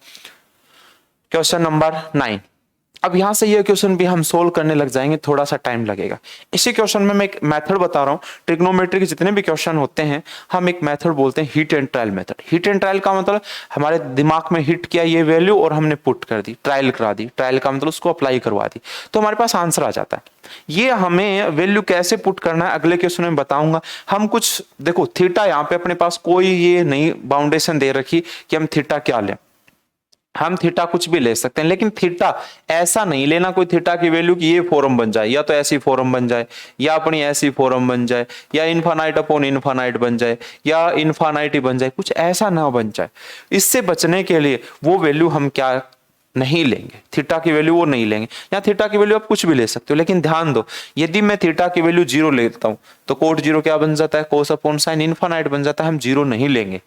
क्वेश्चन नंबर 9। अब यहां से ये क्वेश्चन भी हम सोल्व करने लग जाएंगे, थोड़ा सा टाइम लगेगा। इसी क्वेश्चन में मैं एक मेथड बता रहा हूं, ट्रिग्नोमेट्री के जितने भी क्वेश्चन होते हैं हम एक मेथड बोलते हैं heat and trial method. Heat and trial का मतलब हमारे दिमाग में हिट किया ये वैल्यू और हमने पुट कर दी, ट्रायल करा दी, ट्रायल का मतलब उसको अप्लाई करवा दी, तो हमारे पास आंसर आ जाता है। ये हमें वैल्यू कैसे पुट करना है अगले क्वेश्चन में बताऊंगा। हम कुछ देखो, थीटा यहाँ पे अपने पास कोई ये नहीं बाउंडेशन दे रखी कि हम थीटा क्या लें, हम थीटा कुछ भी ले सकते हैं, लेकिन थीटा ऐसा नहीं लेना कोई थीटा की वैल्यू कि ये फॉर्म बन जाए, या तो ऐसी फॉर्म बन जाए, या अपनी ऐसी फॉर्म बन जाए, या इनफाइनाइट अपॉन इनफाइनाइट बन जाए, या इनफाइनाइट ही बन जाए, कुछ ऐसा ना बन जाए। इससे बचने के लिए वो वैल्यू हम क्या नहीं लेंगे, थीटा की वैल्यू वो नहीं लेंगे, या थीटा की वैल्यू आप कुछ भी ले सकते हो, लेकिन ध्यान दो, यदि मैं थीटा की वैल्यू 0 लेता हूं तो कोट 0 क्या बन जाता है, कोस अपॉन साइन इनफाइनाइट बन जाता है, हम 0 नहीं लेंगे।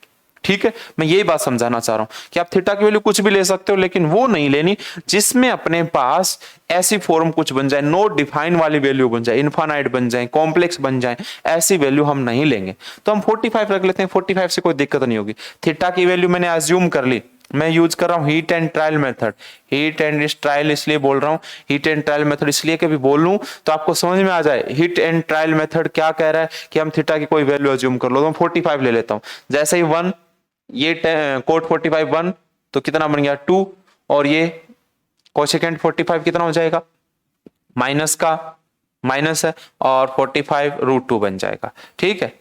ठीक है, मैं यही बात समझाना चाह रहा हूं कि आप थीटा की वैल्यू कुछ भी ले सकते हो, लेकिन वो नहीं लेनी जिसमें अपने पास ऐसी फॉर्म कुछ बन जाए, नॉट डिफाइन वाली वैल्यू बन जाए, इनफाइनाइट बन जाए, कॉम्प्लेक्स बन जाए, ऐसी वैल्यू हम नहीं लेंगे। तो हम 45 रख लेते हैं, 45 से कोई दिक्कत नहीं होगी। थीटा की वैल्यू मैंने अज्यूम कर ली, मैं यूज कर रहा हूं heat and trial method. Heat and trial इसलिए बोल रहा हूं, हीट एंड ट्रायल मेथड इसलिए कभी बोल लूं तो आपको समझ में आ जाए हीट एंड ट्रायल मेथड क्या कह रहा है कि हम थीटा की कोई वैल्यू अज्यूम कर लो। तो 45 ले लेता हूं, जैसे ही 1 ये कोट 45 1 तो कितना बन गया 2, और ये कोसेकेंट 45 कितना हो जाएगा, माइनस का माइनस है, और 45 √2 बन जाएगा। ठीक है,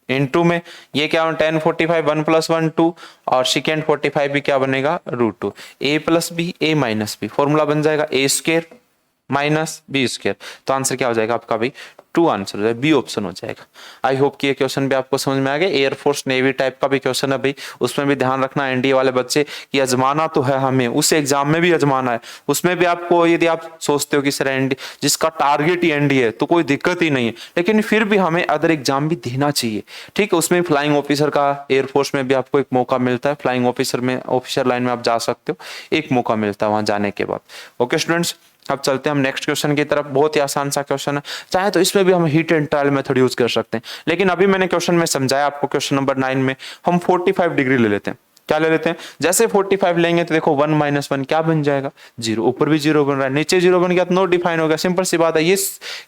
इनटू में ये क्या हो, 10 45 1 + 1 2, और सेकेंड 45 भी क्या बनेगा √2, a + b a - b, formula बन जाएगा a² - b²। तो आंसर क्या हो जाएगा आपका भाई 2 आंसर हो जाएगा, बी ऑप्शन हो जाएगा। आई होप कि ये क्वेश्चन भी आपको समझ में आ गया। एयरफोर्स नेवी टाइप का भी क्वेश्चन है भाई, उसमें भी ध्यान रखना एनडीए वाले बच्चे कि आजमाना तो है हमें, उस एग्जाम में भी आजमाना है, उसमें भी आपको यदि आप सोचते हो कि सर एनडी जिसका टारगेट ही एनडीए है तो कोई दिक्कत ही नहीं है, लेकिन फिर भी हमें अदर एग्जाम भी देना चाहिए। ठीक है, उसमें फ्लाइंग ऑफिसर का एयरफोर्स में भी आपको एक मौका मिलता है, फ्लाइंग ऑफिसर में ऑफिसर लाइन में आप जा सकते हो, एक मौका मिलता है वहां जाने के बाद। ओके स्टूडेंट्स, अब चलते हैं हम नेक्स्ट क्वेश्चन की तरफ। बहुत ही आसान सा क्वेश्चन है, चाहे तो इसमें भी हम heat and trial method use कर सकते हैं, लेकिन अभी मैंने क्वेश्चन में समझाया आपको, क्वेश्चन नंबर 9 में हम 45 डिग्री ले लेते हैं। क्या ले लेते हैं, जैसे 45 लेंगे तो देखो 1 - 1 क्या बन जाएगा 0, ऊपर भी 0 बन रहा है, नीचे 0 बन गया तो नोट डिफाइन हो गया, सिंपल सी बात है। ये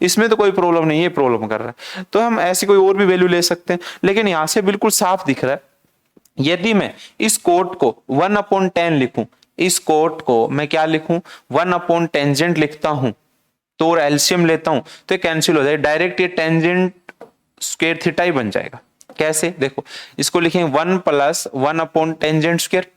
इसमें तो कोई प्रॉब्लम नहीं है, ये प्रॉब्लम कर रहा है, तो हम ऐसी कोई और भी वैल्यू ले सकते हैं, लेकिन यहाँ से बिल्कुल साफ दिख रहा है। यदि मैं इस कोट को 1/10 लिखूं, इस कोट को मैं क्या लिखूं 1/टेंजेंट लिखता हूं, तो और एलसीएम लेता हूं तो कैंसिल हो जाए डायरेक्ट, ये टेंजेंट स्क्वायर थीटा ही बन जाएगा। कैसे, देखो इसको लिखेंगे 1 प्लस 1 अपॉन टेंजेंट स्क्वायर,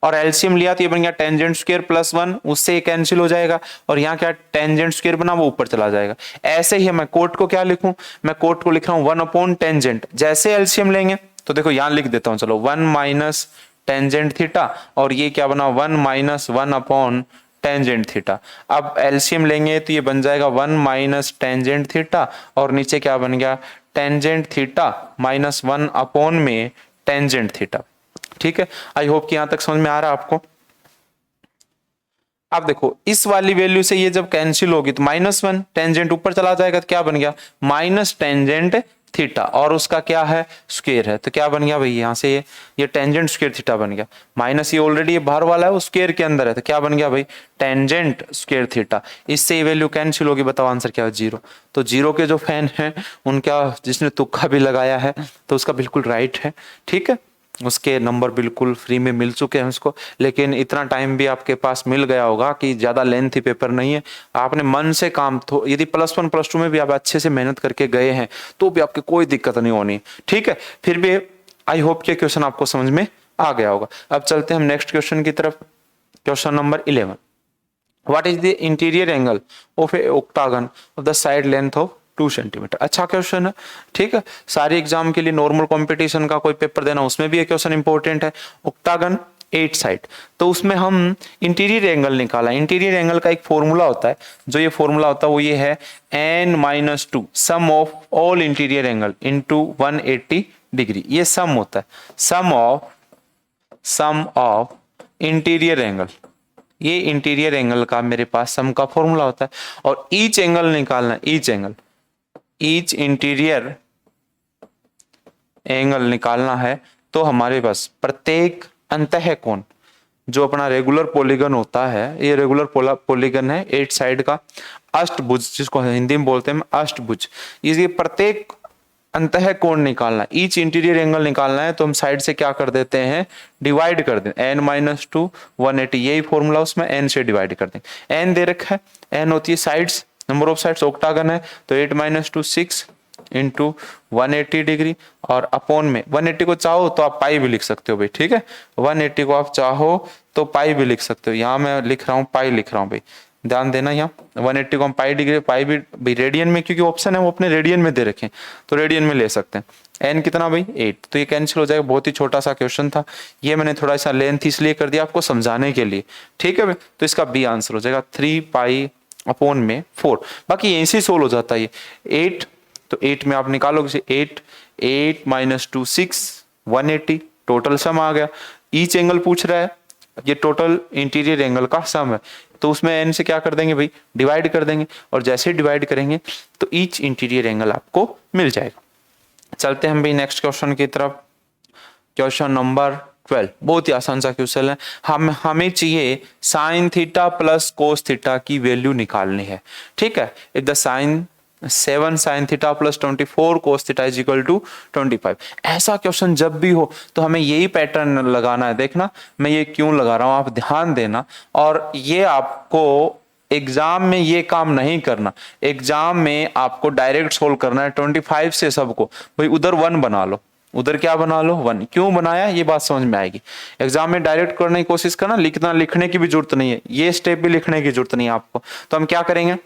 और एलसीएम लिया तो ये बन गया टेंजेंट स्क्वायर प्लस 1, उससे कैंसिल हो जाएगा, और यहाँ क्या टेंजेंट स्क्वायर बना वो ऊपर चला जाएगा। ऐसे ही मैं कोट को क्या लिखूं, मैं कोट को लिख रहा हूं 1 अपॉन टेंजेंट, जैसे एलसीएम लेंगे तो देखो यहां लिख देता हूं, चलो 1 माइनस टेंजेंट थीटा, और ये क्या बना 1 माइनस 1 अपॉन टेंजेंट थीटा। अब एलसीएम लेंगे तो ये बन जाएगा 1 माइनस टेंजेंट थीटा, और नीचे क्या बन गया टेंजेंट थीटा माइनस 1 अपॉन में टेंजेंट थीटा। ठीक है, आई होप कि यहां तक समझ में आ रहा है आपको। अब देखो इस वाली वैल्यू से ये जब कैंसिल होगी तो -1 टेंजेंट ऊपर चला जाएगा तो क्या बन गया माइनस टेंजेंट थीटा, और उसका क्या है स्क्वायर है, तो क्या बन गया भाई यहां से ये टेंजेंट स्क्वायर थीटा बन गया, माइनस ये ऑलरेडी ये बाहर वाला है वो स्क्वायर के अंदर है, तो क्या बन गया भाई टेंजेंट स्क्वायर थीटा। इससे ये वैल्यू कैंसिल होगी, बताओ आंसर क्या है 0। तो 0 के जो फैन हैं उनका जिसने तुक्का भी लगाया है तो उसका बिल्कुल राइट है। ठीक है, उसके नंबर बिल्कुल फ्री में मिल चुके हैं उसको, लेकिन इतना टाइम भी आपके पास मिल गया होगा कि ज्यादा लेंथी पेपर नहीं है, आपने मन से काम यदि +1 +2 में भी आप अच्छे से मेहनत करके गए हैं तो भी आपकी कोई दिक्कत नहीं होनी। ठीक है, फिर भी आई होप कि क्वेश्चन आपको समझ में आ गया होगा। अब चलते हैं हम नेक्स्ट क्वेश्चन की तरफ। Question number 11, what is the interior angle of A octagon of the side length of 2 centimetre. अच्छा क्वेश्चन है। ठीक है, सारे एग्जाम के लिए नॉर्मल कंपटीशन का कोई पेपर देना उसमें भी ये क्वेश्चन इंपॉर्टेंट है। ऑक्टागन 8 साइड, तो उसमें हम इंटीरियर एंगल निकाला। इंटीरियर एंगल का एक फॉर्मूला होता है, जो ये फॉर्मूला होता है वो ये है n-2 sum of all interior angle into 180 degree. ये सम होता है, सम ऑफ इंटीरियर एंगल, ये इंटीरियर एंगल का मेरे पास सम का फॉर्मूला होता है। और ईच एंगल निकालना, ईच इंटीरियर एंगल निकालना है तो हमारे पास प्रत्येक अंतः कोण जो अपना रेगुलर पॉलीगन होता है, ये रेगुलर पॉलीगन है 8 साइड का अष्टभुज, जिसको हिंदी में बोलते हैं अष्टभुज, ये प्रत्येक अंतः कोण निकालना, ईच इंटीरियर एंगल निकालना है तो हम साइड से क्या कर देते हैं डिवाइड कर दें, n-2 180, यही फॉर्मूला उसमें n से डिवाइड कर दें। n दे रखा है, n होती है sides, number of sides octagon है तो 8-2 6 इंटू 180 डिग्री, और अपॉन में 180 को चाहो तो आप पाई भी लिख सकते हो भाई। ठीक है, 180 को आप चाहो तो पाई भी लिख सकते हो, यहाँ मैं लिख रहा हूँ पाई लिख रहा हूँ भाई, ध्यान देना। यहाँ 180 को हम पाई डिग्री, पाई भी रेडियन में, क्योंकि ऑप्शन है वो अपने रेडियन में दे रखे तो रेडियन में ले सकते हैं। एन कितना भाई 8, तो ये कैंसिल हो जाएगा। बहुत ही छोटा सा क्वेश्चन था, ये मैंने थोड़ा सा लेंथ इसलिए कर दिया आपको समझाने के लिए। ठीक है, तो इसका बी आंसर हो जाएगा 3 पाई अपॉन में 4। बाकी यहीं से सोल्व हो जाता है ये 8, तो 8 में आप निकालोगे 8-2 6 180, टोटल सम आ गया। ईच एंगल पूछ रहा है, ये टोटल इंटीरियर एंगल का सम है, तो उसमें n से क्या कर देंगे भाई डिवाइड कर देंगे, और जैसे ही डिवाइड करेंगे तो ईच इंटीरियर एंगल आपको मिल जाएगा। चलते हैं हम भाई नेक्स्ट क्वेश्चन की तरफ। क्वेश्चन नंबर 12, बहुत ही आसान सा क्वेश्चन है। हमें चाहिए sine theta plus cos theta की वैल्यू निकालनी है। ठीक है, if the sine 7 sine theta plus 24 cos theta is equal to 25। ऐसा क्वेश्चन जब भी हो तो हमें यही पैटर्न लगाना है। देखना मैं ये क्यों लगा रहा हूं, आप ध्यान देना, और ये आपको एग्जाम में ये काम नहीं करना, एग्जाम में आपको डायरेक्ट सोल्व करना है 25 से सबको। भाई उधर 1 बना लो, उधर क्या बना लो 1, क्यों बनाया ये बात समझ में आएगी। एग्जाम में डायरेक्ट करने की कोशिश करना, लिखने की भी जरूरत नहीं है, ये स्टेप भी लिखने की जरूरत नहीं है आपको। तो हम क्या करेंगे,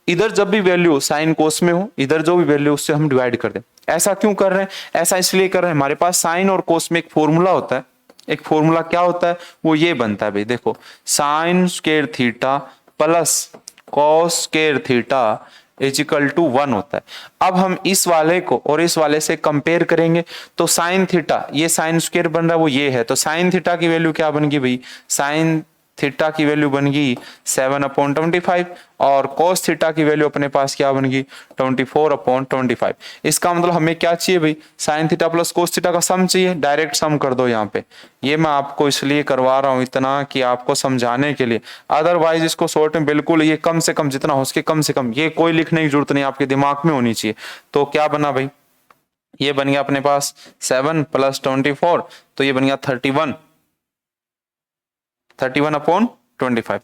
इधर जब भी वैल्यू साइन कोस में हो, इधर जो भी वैल्यू उससे हम डिवाइड कर दें। ऐसा क्यों कर रहे हैं, ऐसा इसलिए कर रहे हैं, हमारे पास साइन और कोस में एक फॉर्मूला होता है। एक फॉर्मूला क्या होता है, वो ये बनता है भाई, देखो sine square theta plus cos square theta is equal to 1 होता है। अब हम इस वाले को और इस वाले से कंपेयर करेंगे तो साइन थीटा, ये साइन स्क्वायर बन रहा है वो ये है, तो साइन थीटा की वैल्यू क्या बन गई भाई, साइन थीटा की वैल्यू बन गई 7/25, और कोस थीटा की वैल्यू अपने पास क्या बन गई 24/25। इसका मतलब हमें क्या चाहिए भाई, sign theta plus cos theta का सम चाहिए, डायरेक्ट सम कर दो यहाँ पे। ये मैं आपको इसलिए करवा रहा हूँ इतना कि आपको समझाने के लिए, अदरवाइज इसको शॉर्ट में बिल्कुल ये कम से कम जितना हो सके कम से कम, ये कोई लिखने की जरूरत नहीं, आपके दिमाग में होनी चाहिए। तो क्या बना भाई, ये बन गया अपने पास 7 + 24, तो ये बन गया 31/25, तो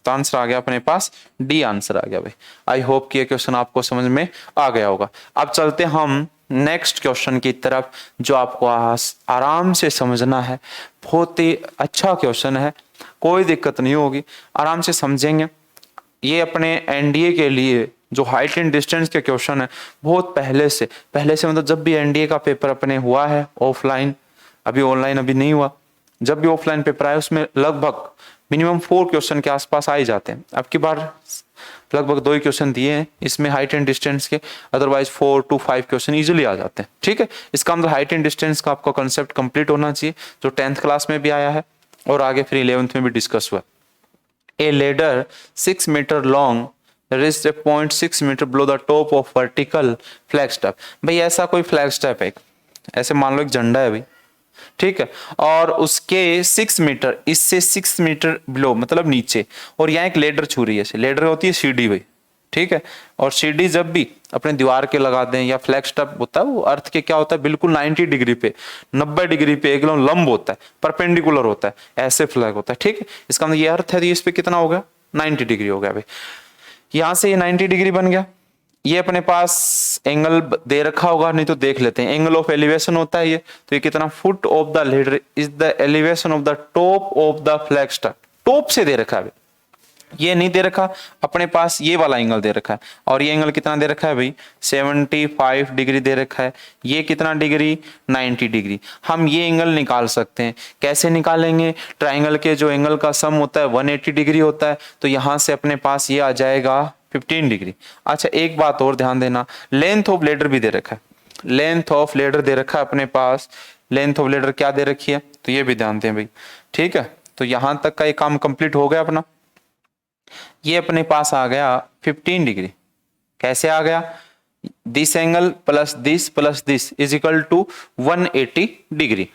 आंसर आ गया अपने पास डी आंसर आ गया भाई। आई होप कि ये क्वेश्चन आपको समझ में आ गया होगा। अब चलते हम नेक्स्ट क्वेश्चन की तरफ, जो आपको आराम से समझना है। बहुत ही अच्छा क्वेश्चन है, कोई दिक्कत नहीं होगी, आराम से समझेंगे। ये अपने एनडीए के लिए जो हाइट एंड डिस्टेंस के क्वेश्चन है, बहुत पहले से मतलब जब भी एनडीए का पेपर अपने हुआ है ऑफलाइन, अभी ऑनलाइन अभी नहीं हुआ, जब भी ऑफलाइन पेपर आया उसमें लगभग मिनिमम 4 क्वेश्चन के आसपास आ ही जाते हैं। अब की बार लगभग 2 ही क्वेश्चन दिए हैं इसमें हाइट एंड डिस्टेंस के, अदरवाइज 4 to 5 क्वेश्चन इजीली आ जाते हैं। ठीक है, इसका मतलब हाइट एंड डिस्टेंस का आपका कॉन्सेप्ट कंप्लीट होना चाहिए, जो 10th क्लास में भी आया है और आगे फिर 11th में भी डिस्कस हुआ। A ladder 6 metre long reached a point 6 metre below the top of vertical flag step। भाई ऐसा कोई फ्लैग स्टेप है, ऐसे मान लो एक झंडा है भाई, ठीक है, और उसके 6 मीटर, इससे 6 मीटर बिलो मतलब नीचे, और यहाँ एक लेडर छू रही है। लेडर होती है सीढ़ी भाई, ठीक है, और सीढ़ी जब भी अपने दीवार के लगा दें या फ्लैग स्टेप होता है वो अर्थ के क्या होता है, बिल्कुल 90 डिग्री पे, 90 डिग्री पे एकदम लंब होता है, परपेंडिकुलर होता है, ऐसे फ्लैग होता है। ठीक है, इसका मतलब ये अर्थ है, तो इस पे कितना हो गया, 90 डिग्री हो गया भाई। यहां से ये 90 डिग्री बन गया। ये अपने पास एंगल दे रखा होगा, नहीं तो देख लेते हैं, एंगल ऑफ एलिवेशन होता है ये, तो ये कितना, foot of the ladder is the elevation of the top of the flag step. Top से दे रखा है, ये नहीं दे रखा, अपने पास ये वाला एंगल दे रखा है, और ये एंगल कितना दे रखा है भाई, 75 डिग्री दे रखा है। ये कितना डिग्री, 90 डिग्री। हम ये एंगल निकाल सकते हैं, कैसे निकालेंगे, ट्राइंगल के जो एंगल का सम होता है 180 डिग्री होता है, तो यहां से अपने पास ये आ जाएगा 15 डिग्री। अच्छा एक बात और ध्यान देना, लेंथ ऑफ लेडर भी दे रखा है, लेंथ ऑफ लेडर दे रखा है अपने पास, लेंथ ऑफ लेडर क्या दे रखी है, तो ये भी ध्यान दें भाई। ठीक है, तो यहां तक का ये काम कंप्लीट हो गया अपना। ये अपने पास आ गया 15 डिग्री। कैसे आ गया, this angle plus this is equal to 180 degree.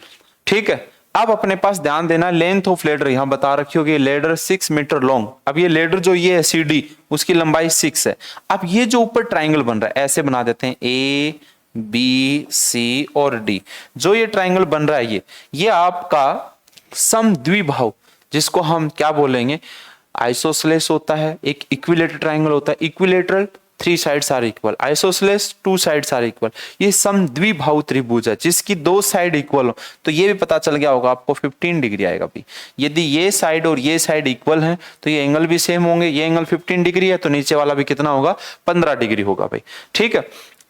ठीक है, अब अपने पास ध्यान देना, लेंथ ऑफ लेडर यहां बता रखी होगी, लेडर 6 मीटर लॉन्ग। अब ये लेडर जो ये है सीडी, उसकी लंबाई 6 है। अब ये जो ऊपर ट्राइंगल बन रहा है, ऐसे बना देते हैं, ए बी सी और डी। जो ये ट्राइंगल बन रहा है, ये आपका समद्विबाहु, जिसको हम क्या बोलेंगे, आइसोसेलेस होता है, एक इक्विलेटरल ट्राइंगल होता है। Equilateral 3 sides are equal, isosceles 2 sides are equal. ये समद्विबाहु त्रिभुज है जिसकी 2 साइड इक्वल हो, तो ये भी पता चल गया होगा आपको, 15 डिग्री आएगा भी। यदि ये साइड और ये साइड इक्वल है तो ये एंगल भी सेम होंगे। ये एंगल 15 डिग्री है तो नीचे वाला भी कितना होगा, 15 डिग्री होगा भाई। ठीक है,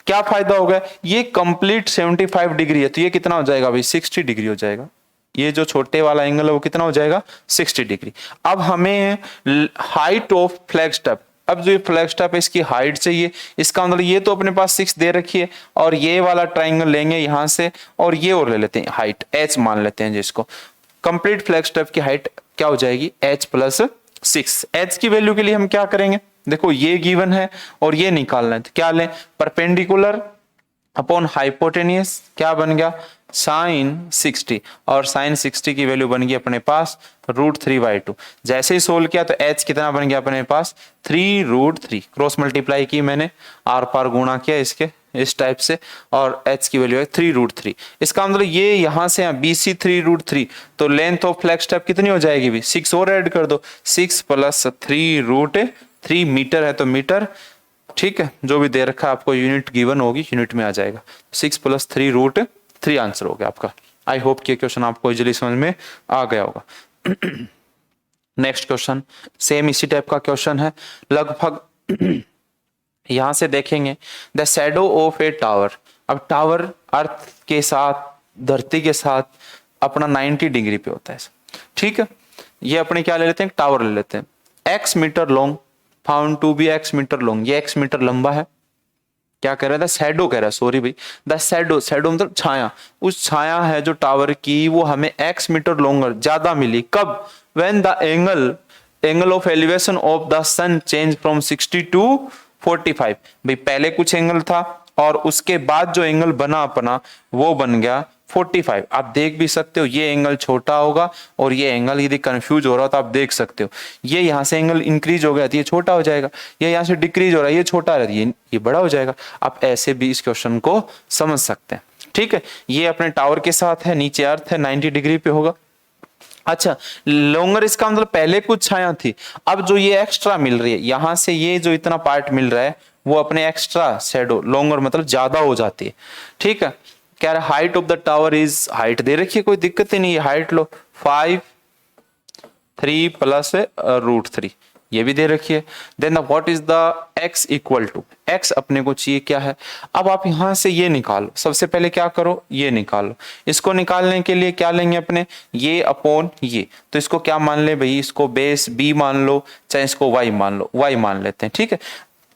क्या फायदा होगा, ये कंप्लीट 75 डिग्री है तो ये कितना हो जाएगा भाई, 60 डिग्री हो जाएगा। ये जो छोटे वाला एंगल है वो कितना हो जाएगा, 60 डिग्री। अब हमें हाइट ऑफ फ्लैग स्टेप, अब जो फ्लैग स्टेप है इसकी हाइट चाहिए। इसका मतलब ये तो अपने पास 6 दे रखी है, और ये वाला ट्राइंगल लेंगे यहां से, और ये और ले लेते हैं हाइट, h मान लेते हैं जिसको। कंप्लीट फ्लैग स्टेप की हाइट क्या हो जाएगी, h + 6। h की वैल्यू के लिए हम क्या करेंगे, देखो ये गिवन है और ये निकालना है, तो क्या लें, परपेंडिकुलर अपॉन हाइपोटेनियस, क्या बन गया, साइन 60, और साइन 60 की वैल्यू बन गई अपने पास √3/2। जैसे ही सोल्व किया तो h कितना बन गया अपने पास, 3√3। क्रॉस मल्टीप्लाई की मैंने, आर पार गुणा किया इसके इस टाइप से, और h की वैल्यू है 3√3। इसका मतलब ये यहां से BC 3√3, तो लेंथ ऑफ फ्लैग स्टेप कितनी हो जाएगी भी, 6 और ऐड कर दो, 6 + 3√3 मीटर है तो मीटर। ठीक है, जो भी दे रखा है आपको यूनिट गिवन होगी, यूनिट में आ जाएगा। 6 + 3√3 आंसर हो गया आपका। आई होप कि क्वेश्चन आपको इजीली समझ में आ गया होगा। नेक्स्ट क्वेश्चन सेम इसी टाइप का क्वेश्चन है लगभग। यहां से देखेंगे, the shadow of A tower. अब टावर अर्थ के साथ, धरती के साथ अपना 90 डिग्री पे होता है। ठीक है, ये अपने क्या ले लेते हैं, टावर ले लेते हैं, x metre long, found to be x metre long. ये x मीटर लंबा है। क्या कह रहा था, शैडो कह रहा है, सॉरी भाई, द शैडो, शैडो मतलब छाया, उस छाया है जो टावर की, वो हमें x मीटर लॉन्गर ज्यादा मिली। कब, when the angle of elevation of the sun change from 60 to 45। भाई पहले कुछ एंगल था और उसके बाद जो एंगल बना अपना वो बन गया 45। आप देख भी सकते हो, ये एंगल छोटा होगा और ये एंगल, यदि कंफ्यूज हो रहा हो तो आप देख सकते हो, ये यहाँ से एंगल इंक्रीज हो गया तो ये छोटा हो जाएगा, ये यहाँ से डिक्रीज हो रहा है ये छोटा है, ये बड़ा हो जाएगा। आप ऐसे भी इस क्वेश्चन को समझ सकते हैं। ठीक है, ये अपने टावर के साथ है, नीचे अर्थ है, 90 डिग्री पे होगा। अच्छा, लॉन्गर इसका मतलब पहले कुछ छाया थी, अब जो ये एक्स्ट्रा मिल रही है, यहां से ये जो इतना पार्ट मिल रहा है वो अपने एक्स्ट्रा शैडो लॉन्गर मतलब ज्यादा हो जाती है। ठीक है, कह रहा height of the tower is, height दे रखी है, कोई दिक्कत ही नहीं है, हाइट लो 5 3 प्लस √3, ये भी दे रखी है। Then what is the x equal to, x अपने को चाहिए क्या है। अब आप यहां से ये निकालो, सबसे पहले क्या करो, ये निकालो। इसको निकालने के लिए क्या लेंगे अपने, ये अपॉन ये, तो इसको क्या मान ले भाई, इसको बेस b मान लो, चाहे इसको y मान लो, y मान लेते हैं। ठीक है,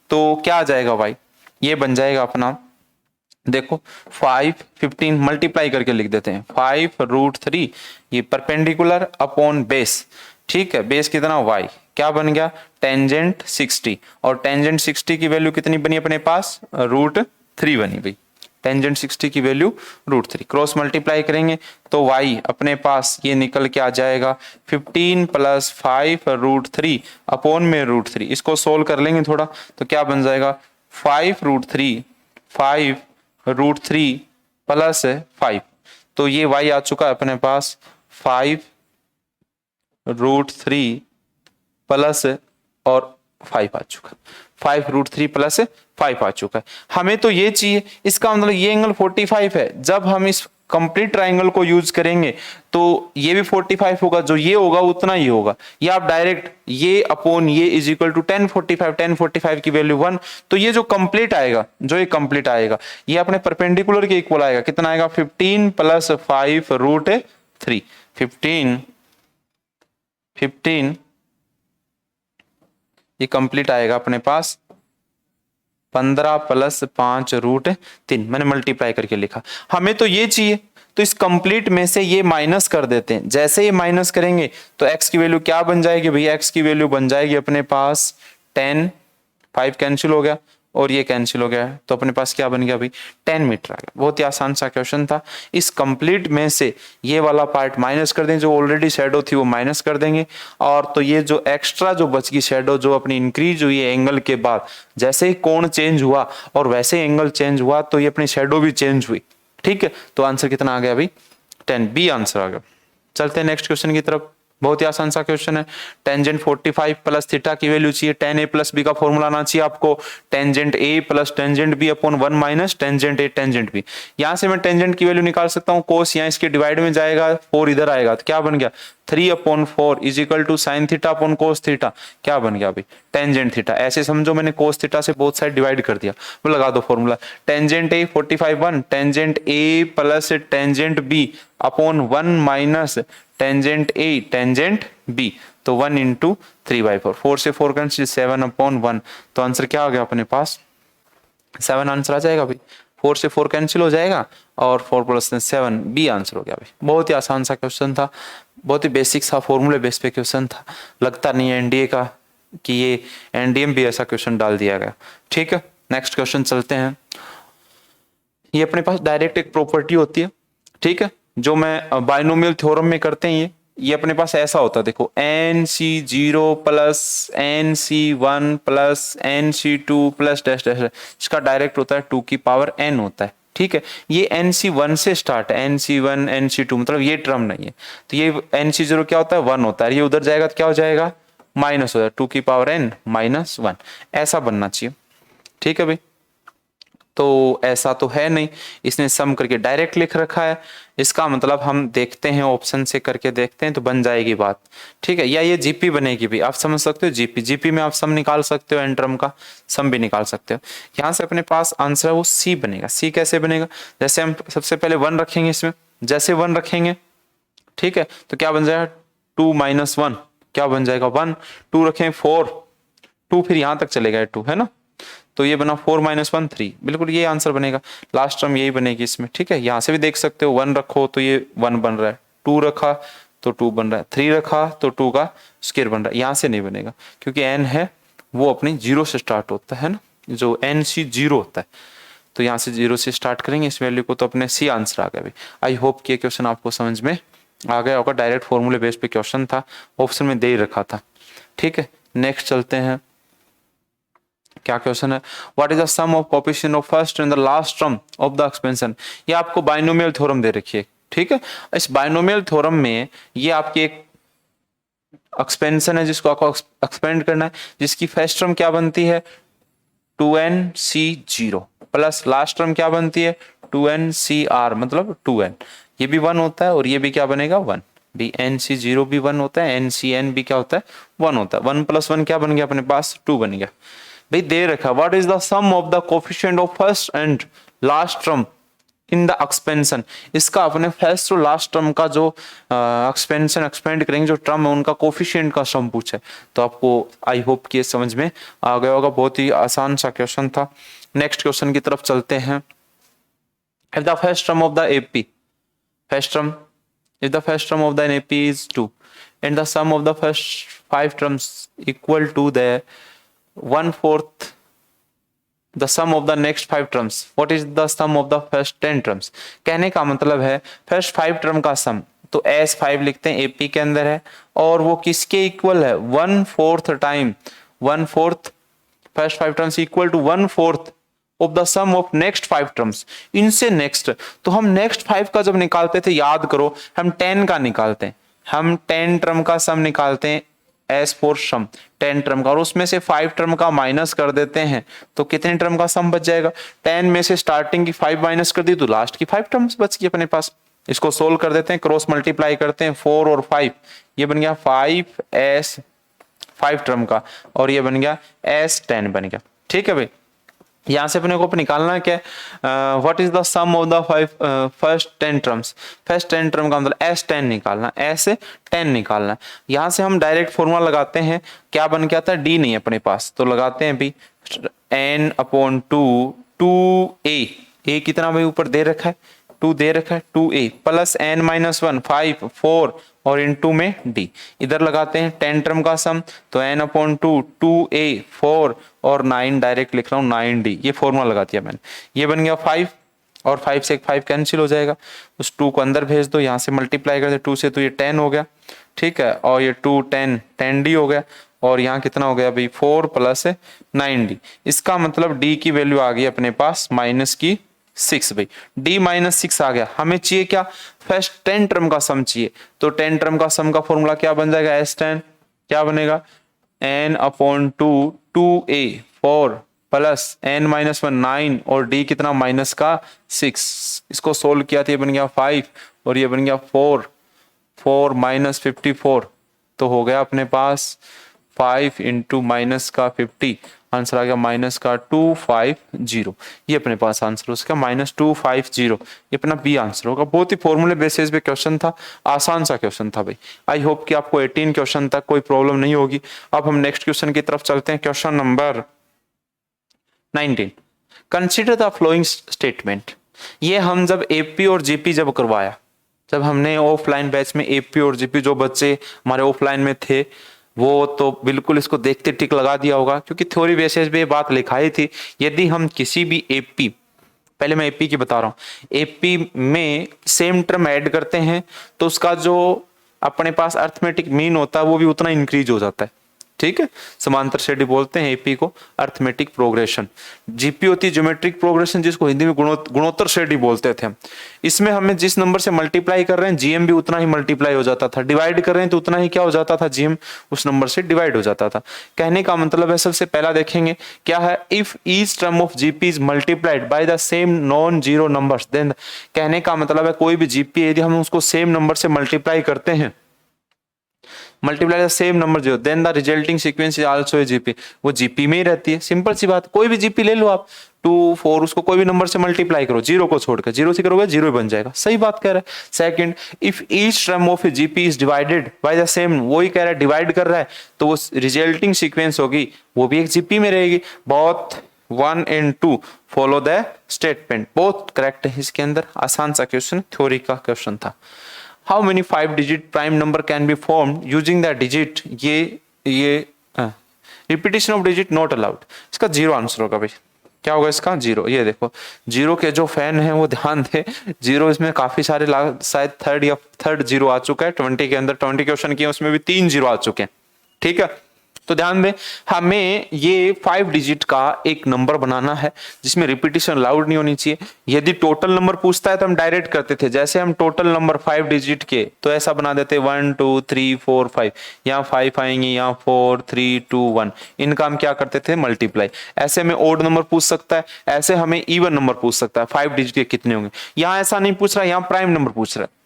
तो क्या आ जाएगा y, ये बन जाएगा अपना, देखो 5 15 मल्टीप्लाई करके लिख देते हैं, 5√3 ये परपेंडिकुलर अपॉन बेस। ठीक है, बेस कितना y, क्या बन गया टेंजेंट 60, और टेंजेंट 60 की वैल्यू कितनी बनी अपने पास, √3 बनी भाई, टेंजेंट 60 की वैल्यू √3, क्रॉस मल्टीप्लाई करेंगे तो y अपने पास ये निकल के आ जाएगा 15 प्लस 5√3 अपॉन में √3, इसको सोल्व कर लेंगे थोड़ा तो क्या बन जाएगा 5√3 5√3 प्लस 5, तो ये y आ चुका है अपने पास 5√3 प्लस और 5 आ चुका, 5√3 प्लस 5 आ चुका है। हमें तो ये चाहिए, इसका मतलब ये एंगल 45 है। जब हम इस कंप्लीट ट्राइंगल को यूज करेंगे तो ये भी 45 होगा, जो ये होगा उतना ही होगा, या आप डायरेक्ट ये अपॉन ये इज इक्वल टू 1045 की वैल्यू 1, तो ये जो कंप्लीट आएगा, जो ये कंप्लीट आएगा ये अपने परपेंडिकुलर के इक्वल आएगा, कितना आएगा 15 प्लस 5√3, 15 ये कंप्लीट आएगा अपने पास 15 प्लस 5√3, मैंने मल्टीप्लाई करके लिखा। हमें तो ये चाहिए, तो इस कंप्लीट में से ये माइनस कर देते हैं। जैसे ये माइनस करेंगे तो x की वैल्यू क्या बन जाएगी भैया, x की वैल्यू बन जाएगी अपने पास 10, 5 कैंसिल हो गया और ये कैंसिल हो गया, तो अपने पास क्या बन गया भाई 10 मीटर आ गया। बहुत ही आसान सा क्वेश्चन था। इस कंप्लीट में से ये वाला पार्ट माइनस कर देंगे, जो ऑलरेडी शैडो थी वो माइनस कर देंगे, और तो ये जो एक्स्ट्रा जो बच गई शैडो जो अपनी इंक्रीज हुई है एंगल के बाद, जैसे ही कोण चेंज हुआ और वैसे एंगल चेंज हुआ तो ये अपनी शैडो भी चेंज हुई। ठीक है, तो आंसर कितना आ गया भाई 10, बी आंसर आ गया। चलते हैं नेक्स्ट क्वेश्चन की तरफ। बहुत ही आसान सा क्वेश्चन है। टेंजेंट 45 प्लस थीटा की वैल्यू चाहिए, tan a प्लस बी का फॉर्मूला आना चाहिए आपको, tangent a plus tangent b upon 1 minus tangent a tangent b। यहां से मैं टेंजेंट की वैल्यू निकाल सकता हूं, कोस यहाँ इसके डिवाइड में जाएगा, 4 इधर आएगा, तो क्या बन गया 3/4 is equal to sine theta upon cos theta, क्या बन गया अभी टेंजेंट थीटा। ऐसे समझो मैंने कोस थीटा से बोथ साइड डिवाइड कर दिया, वो लगा दो formula, tangent a 45 1 tangent a plus tangent b upon 1 minus tangent a tangent b, तो 1 इंटू 3/4, 4 से 4 कैंसिल 7/1, तो आंसर क्या आ गया अपने पास 7 आंसर आ जाएगा भाई, 4 से 4 कैंसिल हो जाएगा और 4 प्लस 7 बी आंसर हो गया भाई। बहुत ही आसान सा क्वेश्चन था, बहुत ही बेसिक सा फॉर्मूले बेस पे क्वेश्चन था, लगता नहीं है एनडीए का कि ये एनडीएम भी ऐसा क्वेश्चन डाल दिया गया। ठीक है, नेक्स्ट क्वेश्चन चलते हैं। ये अपने पास डायरेक्ट एक प्रॉपर्टी होती है, ठीक है, जो मैं बाइनोमियल थ्योरम में करते हैं। ये अपने पास ऐसा होता है, देखो NC0 plus NC1 plus NC2 plus dash dash, इसका डायरेक्ट होता है 2 की पावर n होता है। ठीक है, ये NC1 से स्टार्ट है, NC1 NC2 मतलब ये टर्म नहीं है, तो ये NC0 क्या होता है 1 होता है, ये उधर जाएगा तो क्या हो जाएगा माइनस हो जाएगा 2 की पावर n माइनस 1, ऐसा बनना चाहिए। ठीक है भाई, तो ऐसा तो है नहीं, इसने सम करके डायरेक्ट लिख रखा है, इसका मतलब हम देखते हैं ऑप्शन से करके देखते हैं तो बन जाएगी बात। ठीक है, या ये जीपी बनेगी भी, आप समझ सकते हो जीपी में आप सम निकाल सकते हो, एन टर्म का सम भी निकाल सकते हो। यहाँ से अपने पास आंसर है वो सी बनेगा। सी कैसे बनेगा, जैसे हम सबसे पहले 1 रखेंगे इसमें, जैसे 1 रखेंगे ठीक है तो क्या बन जाएगा 2 माइनस 1 क्या बन जाएगा 1, 2 रखें 4, 2 फिर यहां तक चलेगा 2 है ना, तो ये बना 4 माइनस 1 3, बिल्कुल ये आंसर बनेगा, लास्ट टर्म यही बनेगी इसमें। ठीक है, यहां से भी देख सकते हो 1 रखो तो ये 1 बन रहा है, 2 रखा तो 2 बन रहा है, 3 रखा तो 2 का स्क्वायर बन रहा है। यहां से नहीं बनेगा क्योंकि n है वो अपनी 0 से स्टार्ट होता है ना, जो NC 0 होता है, तो यहाँ से 0 से स्टार्ट करेंगे इस वैल्यू को, तो अपने सी आंसर आ गया भाई। आई होप कि ये क्वेश्चन आपको समझ में आ गया होगा, डायरेक्ट फॉर्मूले बेस पे क्वेश्चन था, ऑप्शन में दे ही रखा था। ठीक है, नेक्स्ट चलते हैं, क्या क्वेश्चन है, what is the sum of coefficient of first and the last term of the expansion. ये आपको बाइनोमियल थ्योरम दे रखी है। ठीक है, इस बाइनोमियल थ्योरम में ये आपकी एक एक्सपेंशन है जिसको आपको एक्सपेंड करना है, जिसकी फर्स्ट टर्म क्या बनती है 2nc0 प्लस लास्ट टर्म क्या बनती है 2ncr मतलब 2n, ये भी 1 होता है और ये भी क्या बनेगा 1, भी nc0 भी 1 होता है, ncn भी क्या होता है 1 होता है, 1 + 1 क्या बन गया अपने पास 2 बन गया। भाई दे रखा what is the sum of the coefficient of first and last term in the expansion, इसका अपने फर्स्ट और लास्ट टर्म का जो एक्सपेंशन एक्सपेंड करेंगे जो टर्म है उनका कोफिशिएंट का सम पूछा है। तो आपको आई होप कि समझ में आ गया होगा, बहुत ही आसान सा क्वेश्चन था। नेक्स्ट क्वेश्चन की तरफ चलते हैं। If the first term of the AP first term if the first term of the AP is 2 and the sum of the first 5 terms equal to the 1/4 the sum of the next 5 terms, what is the sum of the first 10 terms? कहने का मतलब है फर्स्ट 5 टर्म का सम तो S5 लिखते हैं AP के अंदर है और वो किसके इक्वल है 1/4 time 1/4 first 5 terms equal to 1/4 of the sum of next 5 terms. इनसे नेक्स्ट तो हम नेक्स्ट 5 का जब निकालते थे याद करो हम 10 का निकालते हैं, हम 10 टर्म का सम निकालते हैं S4 सम 10 टर्म का और उसमें से 5 टर्म का माइनस कर देते हैं तो कितने टर्म का सम बच जाएगा 10 में से स्टार्टिंग की 5 माइनस कर दी तो लास्ट की 5 टर्म्स बच गई अपने पास। इसको सोल्व कर देते हैं, क्रॉस मल्टीप्लाई करते हैं 4 और 5, ये बन गया 5S 5 टर्म का और ये बन गया S10 बन गया। ठीक है भाई, यहां से अपने को निकालना क्या है what is the sum of the first 10 terms, first 10 term का मतलब S10 निकालना, S10 निकालना। यहां से हम डायरेक्ट फॉर्मूला लगाते हैं, क्या बन गया था D नहीं है अपने पास तो लगाते हैं भी n/2 2a, a कितना भाई ऊपर दे रखा है 2 दे रखा है 2a प्लस n-1 5 4 और इनटू में d, इधर लगाते हैं 10 टर्म का सम तो n/2 2a 4 और 9 डायरेक्ट लिख रहा हूं 9d, ये फॉर्मूला लगा दिया मैंने, ये बन गया 5 और 5 से 5 कैंसिल हो जाएगा, उस 2 को अंदर भेज दो, यहाँ से मल्टीप्लाई कर दे 2 से तो ये 10 हो गया। ठीक है, और ये 2 10 10d हो गया और यहाँ कितना हो गया भाई 4 + 9d, इसका मतलब d की वैल्यू आ गई अपने पास -6 भाई, d -6 आ गया। हमें चाहिए क्या फर्स्ट 10 टर्म का सम चाहिए तो 10 टर्म का सम का फॉर्मूला क्या बन जाएगा S10 क्या बनेगा n/2 2a 4 प्लस n-1 9 और d कितना -6, इसको सोल्व किया था ये बन गया 5 और ये बन गया 4 4 -54 तो हो गया अपने पास 5 इंटू -50, आंसर आ गया -250, ये अपने पास आंसर उसका -250, ये अपना बी आंसर होगा। बहुत ही फॉर्मूले बेसिस पे क्वेश्चन था, आसान सा क्वेश्चन था भाई। आई होप कि आपको 18 क्वेश्चन तक कोई प्रॉब्लम नहीं होगी। अब हम नेक्स्ट क्वेश्चन की तरफ चलते हैं, question number 19। Consider the following statement. ये हम जब एपी और जीपी जब करवाया, जब हमने ऑफलाइन बैच में एपी और जीपी जो बच्चे हमारे ऑफलाइन में थे वो तो बिल्कुल इसको देखते टिक लगा दिया होगा, क्योंकि थ्योरी बेसिस पे ये बात लिखाई थी। यदि हम किसी भी एपी, पहले मैं एपी की बता रहा हूँ, एपी में सेम टर्म ऐड करते हैं तो उसका जो अपने पास अर्थमेटिक मीन होता है वो भी उतना इंक्रीज हो जाता है। ठीक है, समांतर श्रेणी बोलते हैं एपी को, अर्थमेटिक प्रोग्रेशन। जीपी होती है ज्योमेट्रिक प्रोग्रेशन, जिसको हिंदी में गुणोत्तर श्रेणी बोलते थे हम। इसमें हमें जिस नंबर से मल्टीप्लाई कर रहे हैं जीएम भी उतना ही मल्टीप्लाई हो जाता था, डिवाइड कर रहे हैं तो उतना ही क्या हो जाता था, जीएम उस नंबर से डिवाइड हो जाता था। कहने का मतलब है, सबसे पहला देखेंगे क्या है, if each term of GP is multiplied by the same non zero numbers, then कहने का मतलब है कोई भी जीपी यदि हम उसको सेम नंबर से मल्टीप्लाई करते हैं, multiply the same number zero, then the resulting sequence is also a GP, वो जीपी में ही रहती है। सिंपल सी बात, कोई भी जीपी ले लो आप 2 4, उसको कोई भी नंबर से मल्टीप्लाई करो, जीरो को छोड़कर, जीरो से करोगे जीरो ही बन जाएगा। सही बात कह रहा है। Second, if each term of A GP is divided by the same, वही कह रहा है डिवाइड कर रहा है तो वो रिजल्टिंग सीक्वेंस होगी वो भी एक जीपी में रहेगी। Both 1 and 2 follow the statement, बहुत करेक्ट है इसके अंदर। आसान सा क्वेश्चन, थ्योरी का क्वेश्चन था। How many 5 digit prime number can be formed using the digit, ये repetition of digit not allowed, इसका जीरो आंसर होगा भाई। क्या होगा इसका, जीरो। ये देखो जीरो के जो फैन हैं वो ध्यान दे, जीरो इसमें काफी सारे शायद थर्ड जीरो आ चुका है 20 के अंदर, 20 क्वेश्चन किए उसमें भी 3 जीरो आ चुके हैं। ठीक है, तो ध्यान दें, हमें ये 5 डिजिट का एक नंबर बनाना है जिसमें रिपीटिशन लाउड नहीं होनी चाहिए। यदि टोटल नंबर पूछता है तो हम डायरेक्ट करते थे, जैसे हम टोटल नंबर 5 डिजिट के तो ऐसा बना देते 1 2 3 4 5, यहाँ 5 आएंगे, यहाँ 4 3 2 1, इनका हम क्या करते थे मल्टीप्लाई। ऐसे में ओड नंबर पूछ सकता है, ऐसे हमें इवन नंबर पूछ सकता है 5 डिजिट के कितने होंगे। यहाँ ऐसा नहीं पूछ रहा, यहाँ प्राइम नंबर पूछ रहा है।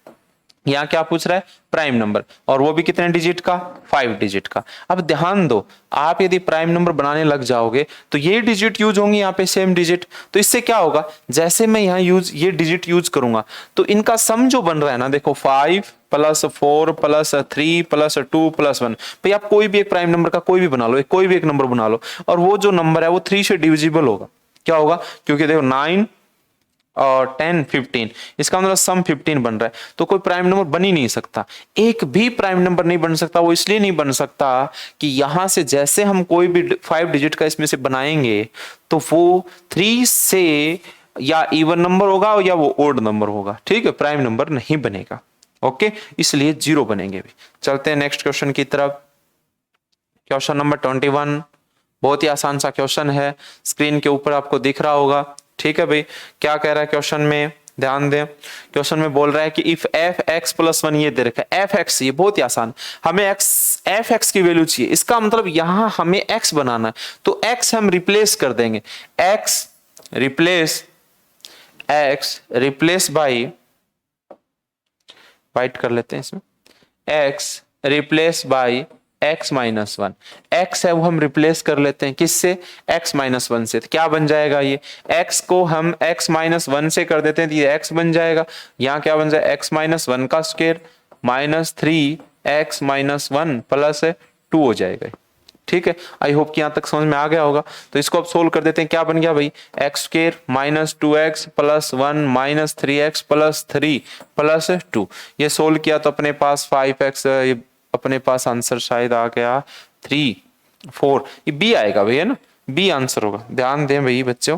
यहाँ क्या पूछ रहा है प्राइम नंबर, और वो भी कितने डिजिट का 5 डिजिट का। अब ध्यान दो, आप यदि प्राइम नंबर बनाने लग जाओगे तो ये डिजिट यूज होंगी यहाँ पे सेम डिजिट, तो इससे क्या होगा जैसे मैं यहाँ ये डिजिट यूज करूंगा तो इनका सम जो बन रहा है ना, देखो 5 प्लस 4 प्लस 3 प्लस 2 प्लस 1, भाई आप कोई भी एक प्राइम नंबर का कोई भी बना लो, कोई भी एक नंबर बना लो, और वो जो नंबर है वो 3 से डिविजिबल होगा। क्या होगा, क्योंकि देखो 9 और 10 15, इसका मतलब सम 15 बन रहा है, तो कोई प्राइम नंबर बन ही नहीं सकता। एक भी प्राइम नंबर नहीं बन सकता, वो इसलिए नहीं बन सकता कि यहां से जैसे हम कोई भी 5 डिजिट का इसमें से बनाएंगे तो वो 3 से या इवन नंबर होगा या वो ओड नंबर होगा, ठीक है, प्राइम नंबर नहीं बनेगा। ओके, इसलिए 0 बनेंगे भी। चलते हैं नेक्स्ट क्वेश्चन की तरफ। क्वेश्चन नंबर 21, बहुत ही आसान सा क्वेश्चन है, स्क्रीन के ऊपर आपको दिख रहा होगा। ठीक है भाई, क्या कह रहा है क्वेश्चन में, ध्यान दें। क्वेश्चन में बोल रहा है कि इफ एफ एक्स प्लस 1, ये दे रखा है एफ एक्स, ये बहुत ही आसान, हमें एफ एक्स की वैल्यू चाहिए। इसका मतलब यहां हमें एक्स बनाना है, तो एक्स हम रिप्लेस कर देंगे, एक्स रिप्लेस बाई, वाइट कर लेते हैं इसमें, x replace by x minus 1, x है वो हम रिप्लेस कर लेते हैं किससे, x माइनस 1 से। तो क्या बन जाएगा, ये x को हम x माइनस 1 से कर देते हैं तो ये x बन जाएगा। यहाँ क्या बन जाएगा, x माइनस 1 का square minus 3x minus 1 plus 2 हो जाएगा। ठीक है, आई होप कि यहाँ तक समझ में आ गया होगा। तो इसको अब सोल्व कर देते हैं, क्या बन गया भाई, x square minus 2x plus 1 minus 3x plus 3 plus 2। ये सोल्व किया तो अपने पास 5x, ये अपने पास आंसर शायद आ गया 3 4, ये बी आएगा भैया ना, बी आंसर होगा। ध्यान दें भाई बच्चों,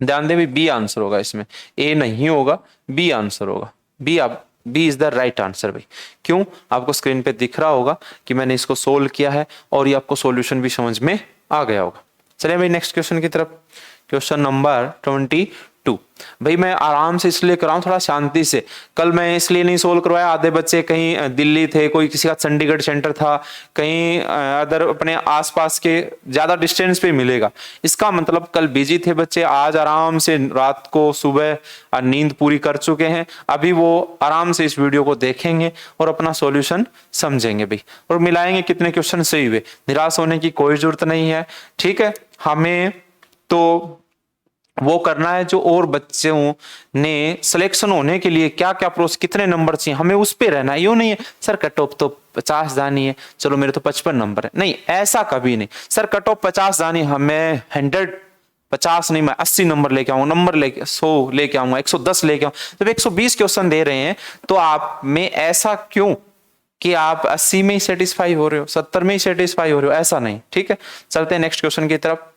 ध्यान दें भाई, बी आंसर होगा इसमें, ए नहीं होगा, बी आंसर होगा। B is the right answer भाई। क्यों, आपको स्क्रीन पे दिख रहा होगा कि मैंने इसको सोल्व किया है और ये आपको सॉल्यूशन भी समझ में आ गया होगा। चलिए भाई नेक्स्ट क्वेश्चन की तरफ। क्वेश्चन नंबर 22, भाई मैं आराम से इसलिए कराऊं थोड़ा शांति से, कल मैं इसलिए नहीं सोल्व करवाया, आधे बच्चे कहीं दिल्ली थे, कोई किसी का चंडीगढ़ सेंटर था, कहीं अदर अपने आसपास के ज्यादा डिस्टेंस पे मिलेगा। इसका मतलब कल बिजी थे बच्चे, आज आराम से रात को सुबह नींद पूरी कर चुके हैं, अभी वो आराम से इस वीडियो को देखेंगे और अपना सॉल्यूशन समझेंगे भाई, और मिलाएंगे कितने क्वेश्चन सही हुए। निराश होने की कोई जरूरत नहीं है, ठीक है। हमें तो वो करना है जो और बच्चों ने सिलेक्शन होने के लिए क्या क्या प्रोसेस, कितने नंबर चाहिए, हमें उस पे रहना है। यूं नहीं है सर कट ऑफ तो 50 जानी है, चलो मेरे तो 55 नंबर है, नहीं ऐसा कभी नहीं। सर कट ऑफ 50 जानी, हमें 150 नहीं, मैं 80 नंबर लेके आऊंगा, नंबर लेके 100 लेके आऊंगा, 110 लेके आऊंगा। जब 120 क्वेश्चन दे रहे हैं तो आप में ऐसा क्यों कि आप 80 में ही सेटिस्फाई हो रहे हो, 70 में ही सेटिस्फाई हो रहे हो, ऐसा नहीं। ठीक है, चलते हैं नेक्स्ट क्वेश्चन की तरफ।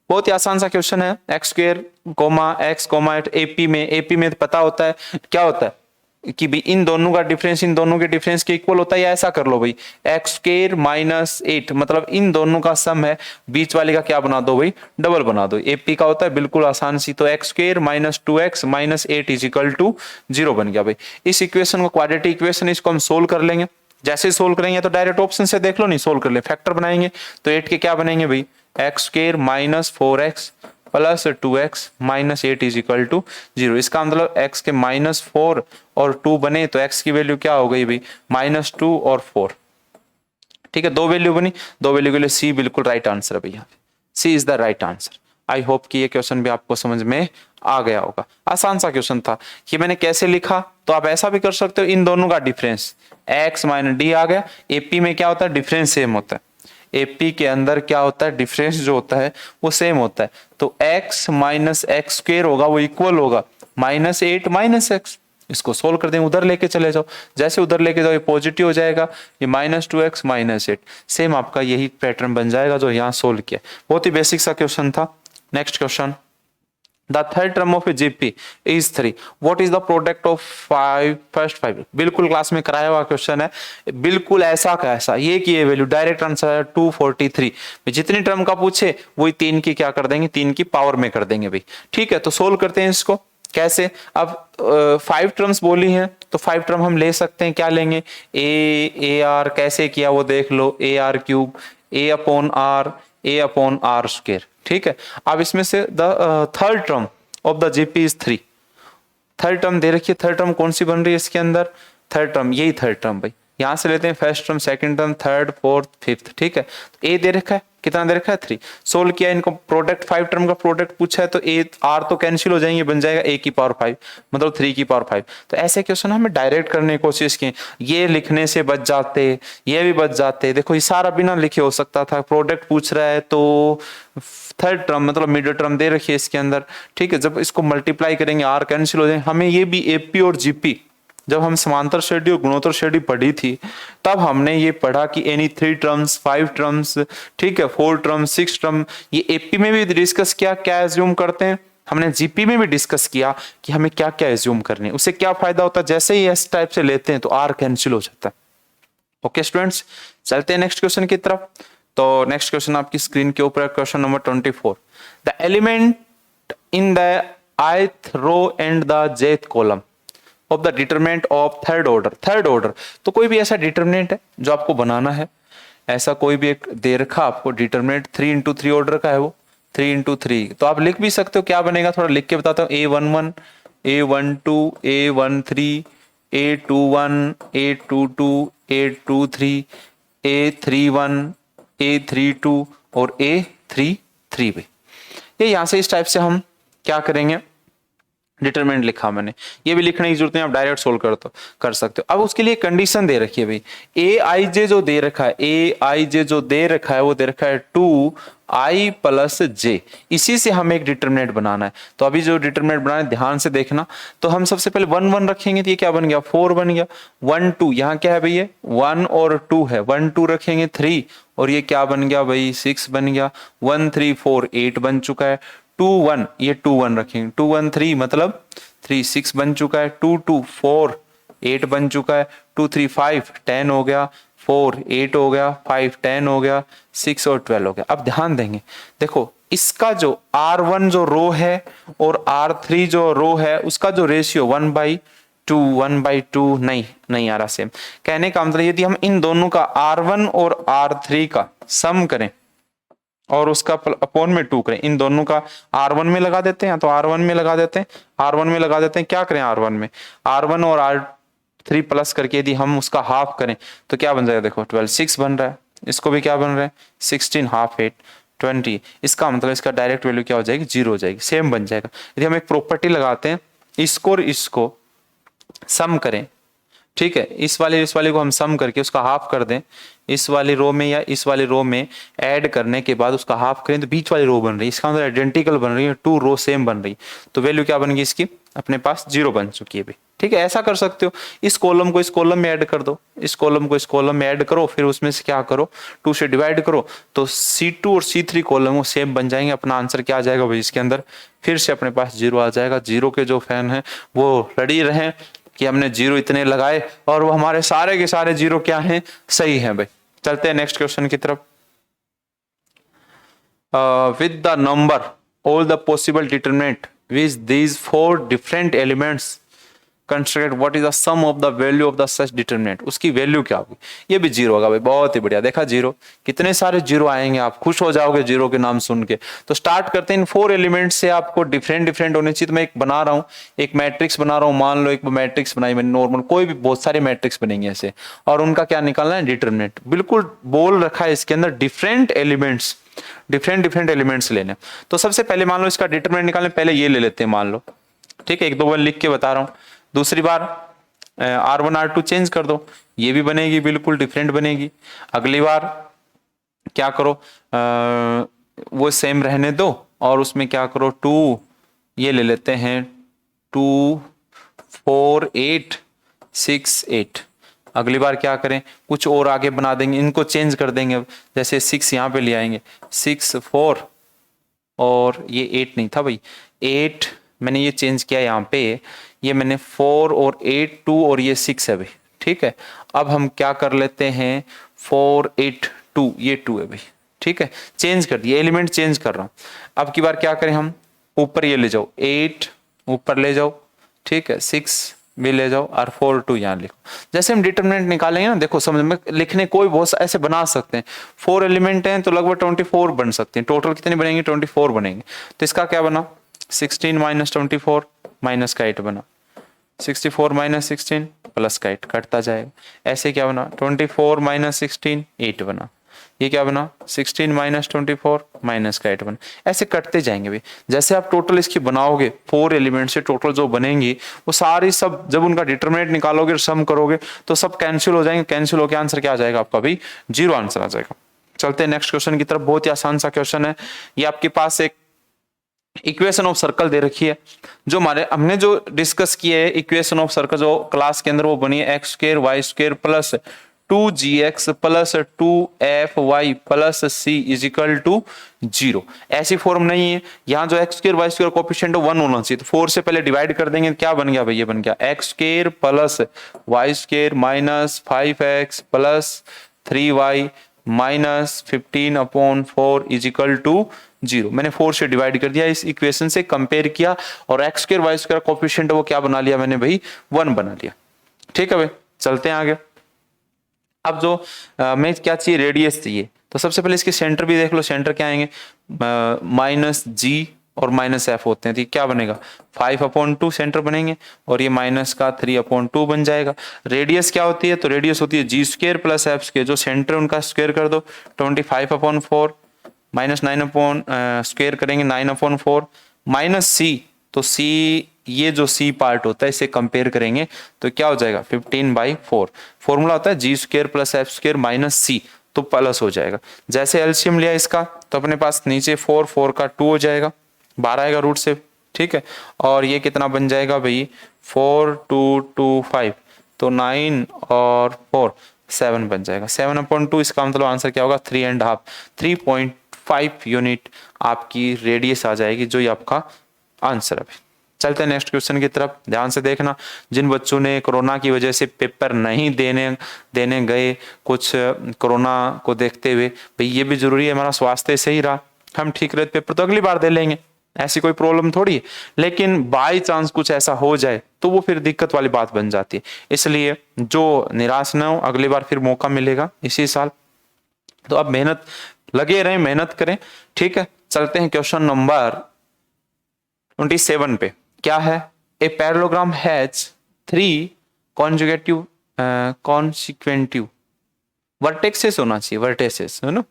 बहुत ही आसान सा क्वेश्चन है, x square comma x comma AP में पता होता है क्या होता है कि भाई इन दोनों का डिफरेंस इन दोनों के डिफरेंस के इक्वल होता है, या ऐसा कर लो भाई एक्स स्क्वायर माइनस 8, मतलब इन दोनों का सम है, बीच वाले का क्या बना दो भाई, डबल बना दो। एपी का होता है बिल्कुल आसान सी, तो x square minus 2x minus 8 is equal to 0 बन गया भाई। इस इक्वेशन को क्वाड्रेटिक इक्वेशन, इसको हम सोल्व कर लेंगे। जैसे सोल्व करेंगे तो डायरेक्ट ऑप्शन से देख लो, नहीं सोल्व कर ले, फैक्टर बनाएंगे तो 8 के क्या बनेंगे भाई, x square minus 4x plus 2x minus 8 is equal to 0। इसका मतलब x के माइनस 4 और 2 बने तो x की वैल्यू क्या हो गई भाई, माइनस 2 और 4। ठीक है, दो वैल्यू बनी, दो वैल्यू के लिए सी बिल्कुल राइट आंसर है भैया, C is the right answer. I hope कि ये क्वेश्चन भी आपको समझ में आ गया होगा। आसान सा क्वेश्चन था। कि मैंने कैसे लिखा, तो आप ऐसा भी कर सकते हो, इन दोनों का डिफरेंस x माइनस डी आ गया। एपी में क्या होता है, डिफरेंस सेम होता है, एपी के अंदर क्या होता है, डिफरेंस जो होता है वो सेम होता है। तो x माइनस एक्स स्क्वायर होगा वो इक्वल होगा माइनस 8 माइनस एक्स। इसको सोल्व कर दें, उधर लेके चले जाओ, जैसे उधर लेके जाओ ये पॉजिटिव हो जाएगा, ये माइनस 2x माइनस 8, सेम आपका यही पैटर्न बन जाएगा जो यहाँ सोल्व किया। बहुत ही बेसिक सा क्वेश्चन था। Next question The third term of a GP is 3. What is the product of first 5? बिल्कुल क्लास में कराया हुआ क्वेश्चन है, बिल्कुल ऐसा का ऐसा, ये की ये वैल्यू, डायरेक्ट आंसर है 243। जितनी टर्म का पूछे वही 3 की क्या कर देंगे, 3 की पावर में कर देंगे भाई। ठीक है, तो सोल्व करते हैं इसको कैसे। अब 5 टर्म्स बोली हैं तो 5 टर्म हम ले सकते हैं, क्या लेंगे, ए आर, कैसे किया वो देख लो, a r cube, a upon r square. ठीक है, अब इसमें से the third term of the GP is 3। Third term दे रखी है, थर्ड टर्म कौन सी बन रही है इसके अंदर, थर्ड टर्म, यही थर्ड टर्म भाई। यहां से लेते हैं first term, second term, third, fourth, fifth. ठीक है, तो ए दे रखा है, कितना दे रखा है 3। सोल्व किया, इनको प्रोडक्ट 5 टर्म का प्रोडक्ट पूछा है तो ए आर तो कैंसिल हो जाएंगे, बन जाएगा ए की पावर 5, मतलब 3 की पावर 5। तो ऐसे क्वेश्चन हमें डायरेक्ट करने की कोशिश की, ये लिखने से बच जाते, ये भी बच जाते। देखो ये सारा बिना लिखे हो सकता था, प्रोडक्ट पूछ रहा है तो थर्ड टर्म मतलब मिडिल टर्म दे रखी है इसके अंदर। ठीक है, जब इसको मल्टीप्लाई करेंगे आर कैंसिल हो जाएंगे। हमें ये भी एपी और जीपी, जब हम समांतर श्रेणी और गुणोत्तर श्रेणी पढ़ी थी तब हमने ये पढ़ा कि एनी 3 टर्म्स, 5 टर्म्स, ठीक है, 4 टर्म्स, 6 टर्म, ये एपी में भी डिस्कस किया क्या एज्यूम करते हैं, हमने जीपी में भी डिस्कस किया कि हमें क्या क्या एज्यूम करने हैं, उससे क्या फायदा होता है, जैसे ही इस टाइप से लेते हैं तो आर कैंसिल हो जाता है। ओके स्टूडेंट्स, चलते हैं नेक्स्ट क्वेश्चन की तरफ। तो नेक्स्ट क्वेश्चन आपकी स्क्रीन के ऊपर, question number 24। The element in the ith row and the jth column of the determinant of third order. Third order तो कोई भी ऐसा डिटरमिनेंट है जो आपको बनाना है, ऐसा कोई भी एक दे रखा आपको डिटरमिनेंट 3 into 3 ऑर्डर का है, वो 3 into 3। तो आप लिख भी सकते हो, क्या बनेगा थोड़ा लिख के बताता हूँ। A11, A12, A13, A21, A22, A23, A31, A32 और A33 भी। ये यहां से इस टाइप से हम क्या करेंगे, डिटरमिनेंट लिखा मैंने, ये भी लिखने की जरूरत नहीं, आप डायरेक्ट सोल्व कर सकते हो। अब उसके लिए कंडीशन दे रखी है भाई, ए आई जे जो दे रखा है, ए आई जे जो दे रखा है वो दे रखा है 2i + j, इसी से हमें एक डिटरमिनेंट बनाना है। तो अभी जो डिटरमिनेंट बनाना है ध्यान से देखना, तो हम सबसे पहले 1 1 रखेंगे तो ये क्या बन गया 4 बन गया, 1 2, यहाँ क्या है भैया 1 और 2 है, 1 2 रखेंगे 3 और ये क्या बन गया भाई 6 बन गया, 1 3 4 8 बन चुका है, 2 1 ये 2 1 रखेंगे, 2 1 3 मतलब 3 6 बन चुका है, 2 2 4 8 बन चुका है, 2 3 5 10 हो गया, 4 8 हो गया, 5 10 हो गया, 6 और 12 हो गया। अब ध्यान देंगे, देखो इसका जो R1 जो रो है और R3 जो रो है उसका जो रेशियो 1/2 नहीं आ रहा सेम। कहने का मतलब यदि हम इन दोनों का R1 और R3 का सम करें और उसका अपॉन में 2 करें, इन दोनों का R1 में लगा देते हैं, तो R1 में लगा देते हैं, R1 में लगा देते हैं, क्या करें R1 में R1 और R3 प्लस करके यदि हम उसका हाफ करें तो क्या बन जाएगा, देखो 12 6 बन रहा है, इसको भी क्या बन रहा है 16 हाफ 8 20। इसका मतलब इसका डायरेक्ट वैल्यू क्या हो जाएगी 0 हो जाएगी, सेम बन जाएगा। यदि हम एक प्रॉपर्टी लगाते हैं, इसको और इसको सम करें, ठीक है, इस वाले को हम सम करके उसका हाफ कर दें, इस वाली रो में या इस वाली रो में ऐड करने के बाद उसका हाफ करें तो बीच वाली रो बन रही है, इसका मतलब आइडेंटिकल बन रही है, 2 रो सेम बन रही, तो वैल्यू क्या बन गई इसकी अपने पास 0 बन चुकी है भाई। ठीक है, ऐसा कर सकते हो, इस कॉलम को इस कॉलम में ऐड कर दो, इस कॉलम को इस कॉलम में ऐड करो, फिर उसमें से क्या करो 2 से डिवाइड करो, तो C2 और C3 कॉलम वो सेम बन जाएंगे। अपना आंसर क्या आ जाएगा भाई इसके अंदर, फिर से अपने पास 0 आ जाएगा। 0 के जो फैन है वो रेडी रहे कि हमने 0 इतने लगाए और वो हमारे सारे के सारे 0 क्या हैं, सही है भाई। चलते हैं नेक्स्ट क्वेश्चन की तरफ। With the number all the possible determinant with these 4 different elements construct what is the sum of the value of the such determinant, उसकी वैल्यू क्या होगी, ये भी 0 होगा भाई। बहुत ही बढ़िया, देखा 0, कितने सारे 0 आएंगे, आप खुश हो जाओगे 0 के नाम सुन के। तो स्टार्ट करते हैं, इन 4 एलिमेंट्स से आपको डिफरेंट होने चाहिए। तो मैं एक बना रहा हूँ, एक मैट्रिक्स बना रहा हूँ, मान लो एक मैट्रिक्स बनाई मैंने नॉर्मल, कोई भी बहुत सारे मैट्रिक्स बनेंगे ऐसे, और उनका क्या निकालना है डिटरमिनेंट। बिल्कुल बोल रखा है इसके अंदर डिफरेंट एलिमेंट्स लेने। तो सबसे पहले मान लो इसका डिटरमिनेंट निकालने, पहले ये ले लेते हैं मान लो, ठीक है, 1 2 बार लिख के बता रहा हूँ। दूसरी बार R1 R2 चेंज कर दो, ये भी बनेगी बिल्कुल डिफरेंट बनेगी। अगली बार क्या करो, वो सेम रहने दो और उसमें क्या करो 2 ये ले लेते हैं, 2 4 8 6 8। अगली बार क्या करें, कुछ और आगे बना देंगे, इनको चेंज कर देंगे। अब जैसे 6 यहाँ पे ले आएंगे, 6 4 और ये 8 नहीं था भाई, 8 मैंने ये चेंज किया यहाँ पे, ये मैंने 4 और 8 2 और ये 6 है भाई, ठीक है। अब हम क्या कर लेते हैं 4 8 2, ये 2 है भाई, ठीक है। चेंज कर दिया, एलिमेंट चेंज कर रहा हूँ। अब की बार क्या करें हम, ऊपर ये ले जाओ 8 ऊपर ले जाओ, ठीक है, 6 भी ले जाओ और 4 2 यहाँ लिखो। जैसे हम डिटरमिनेंट निकालेंगे ना, देखो समझ में लिखने कोई बहुत ऐसे बना सकते हैं। 4 एलिमेंट हैं तो लगभग 24 बन सकते हैं। टोटल कितने बनेंगे 24 बनेंगे। तो इसका क्या बना 16 माइनस 24 माइनस का 8 बना, 64 माइनस 16 प्लस का 8 कटता जाएगा। ऐसे क्या बना 24 माइनस 16 8 बना, ये क्या बना 16 माइनस 24 माइनस का 8 बना। ऐसे कटते जाएंगे भाई। जैसे आप टोटल इसकी बनाओगे 4 एलिमेंट से टोटल जो बनेंगी वो सारी सब जब उनका डिटरमिनेंट निकालोगे सम करोगे तो सब कैंसिल हो जाएंगे। कैंसिल होकर आंसर क्या आ जाएगा आपका भाई 0 आंसर आ जाएगा। चलते हैं नेक्स्ट क्वेश्चन की तरफ। बहुत ही आसान सा क्वेश्चन है ये। आपके पास एक इक्वेशन ऑफ सर्कल दे रखी है, जो हमने जो डिस्कस किए है इक्वेशन ऑफ सर्कल जो क्लास के अंदर वो बनी है x square y square plus 2gx plus 2fy plus c is equal to 0। ऐसी फॉर्म नहीं है। यहाँ जो x square y square coefficient 1 होना चाहिए, तो 4 से पहले डिवाइड कर देंगे, क्या बन गया भाई, ये बन गया x square plus y square minus 5x plus 3y minus 15/4 is equal to 0। मैंने 4 से डिवाइड कर दिया, इस इक्वेशन से कंपेयर किया और x square y square coefficient वो क्या बना लिया मैंने भाई 1 बना लिया। ठीक है भाई, चलते हैं आगे। अब जो हमें क्या चाहिए रेडियस चाहिए, तो सबसे पहले इसके सेंटर भी देख लो। सेंटर क्या आएंगे माइनस जी और माइनस एफ होते हैं, तो क्या बनेगा 5/2 सेंटर बनेंगे और ये माइनस का 3/2 बन जाएगा। रेडियस क्या होती है, तो रेडियस होती है g square plus f square, जो सेंटर उनका स्क्वायर कर दो 25/4 माइनस 9 स्क्वायर करेंगे 9/4 माइनस सी, तो सी ये जो सी पार्ट होता है इसे कंपेयर करेंगे तो क्या हो जाएगा 15/4। फॉर्मूला होता है g square plus f square minus c, तो प्लस हो जाएगा। जैसे एलसीएम लिया इसका तो अपने पास नीचे 4 4 का 2 हो जाएगा, 12 आएगा रूट से, ठीक है। और ये कितना बन जाएगा भाई 4 2 2 5, तो 9 और 4 7 बन जाएगा। 7/2 इसका मतलब आंसर क्या होगा 3.5 3.5 यूनिट आपकी रेडियस आ जाएगी, जो ये आपका आंसर है। चलते हैं नेक्स्ट क्वेश्चन की तरफ। ध्यान से देखना, जिन बच्चों ने कोरोना की वजह से पेपर नहीं देने गए कुछ कोरोना को देखते हुए, भाई ये भी जरूरी है, हमारा स्वास्थ्य सही रहा, हम ठीक रहे पेपर तो अगली बार दे लेंगे, ऐसी कोई प्रॉब्लम थोड़ी है। लेकिन बाई चांस कुछ ऐसा हो जाए तो वो फिर दिक्कत वाली बात बन जाती है। इसलिए जो निराश न हो, अगली बार फिर मौका मिलेगा इसी साल, तो अब मेहनत लगे रहें, मेहनत करें, ठीक है। चलते हैं क्वेश्चन नंबर 27 पे। क्या है, a parallelogram has 3 conjugative consecutive vertexes होना चाहिए, वर्टेक्सेस है ना,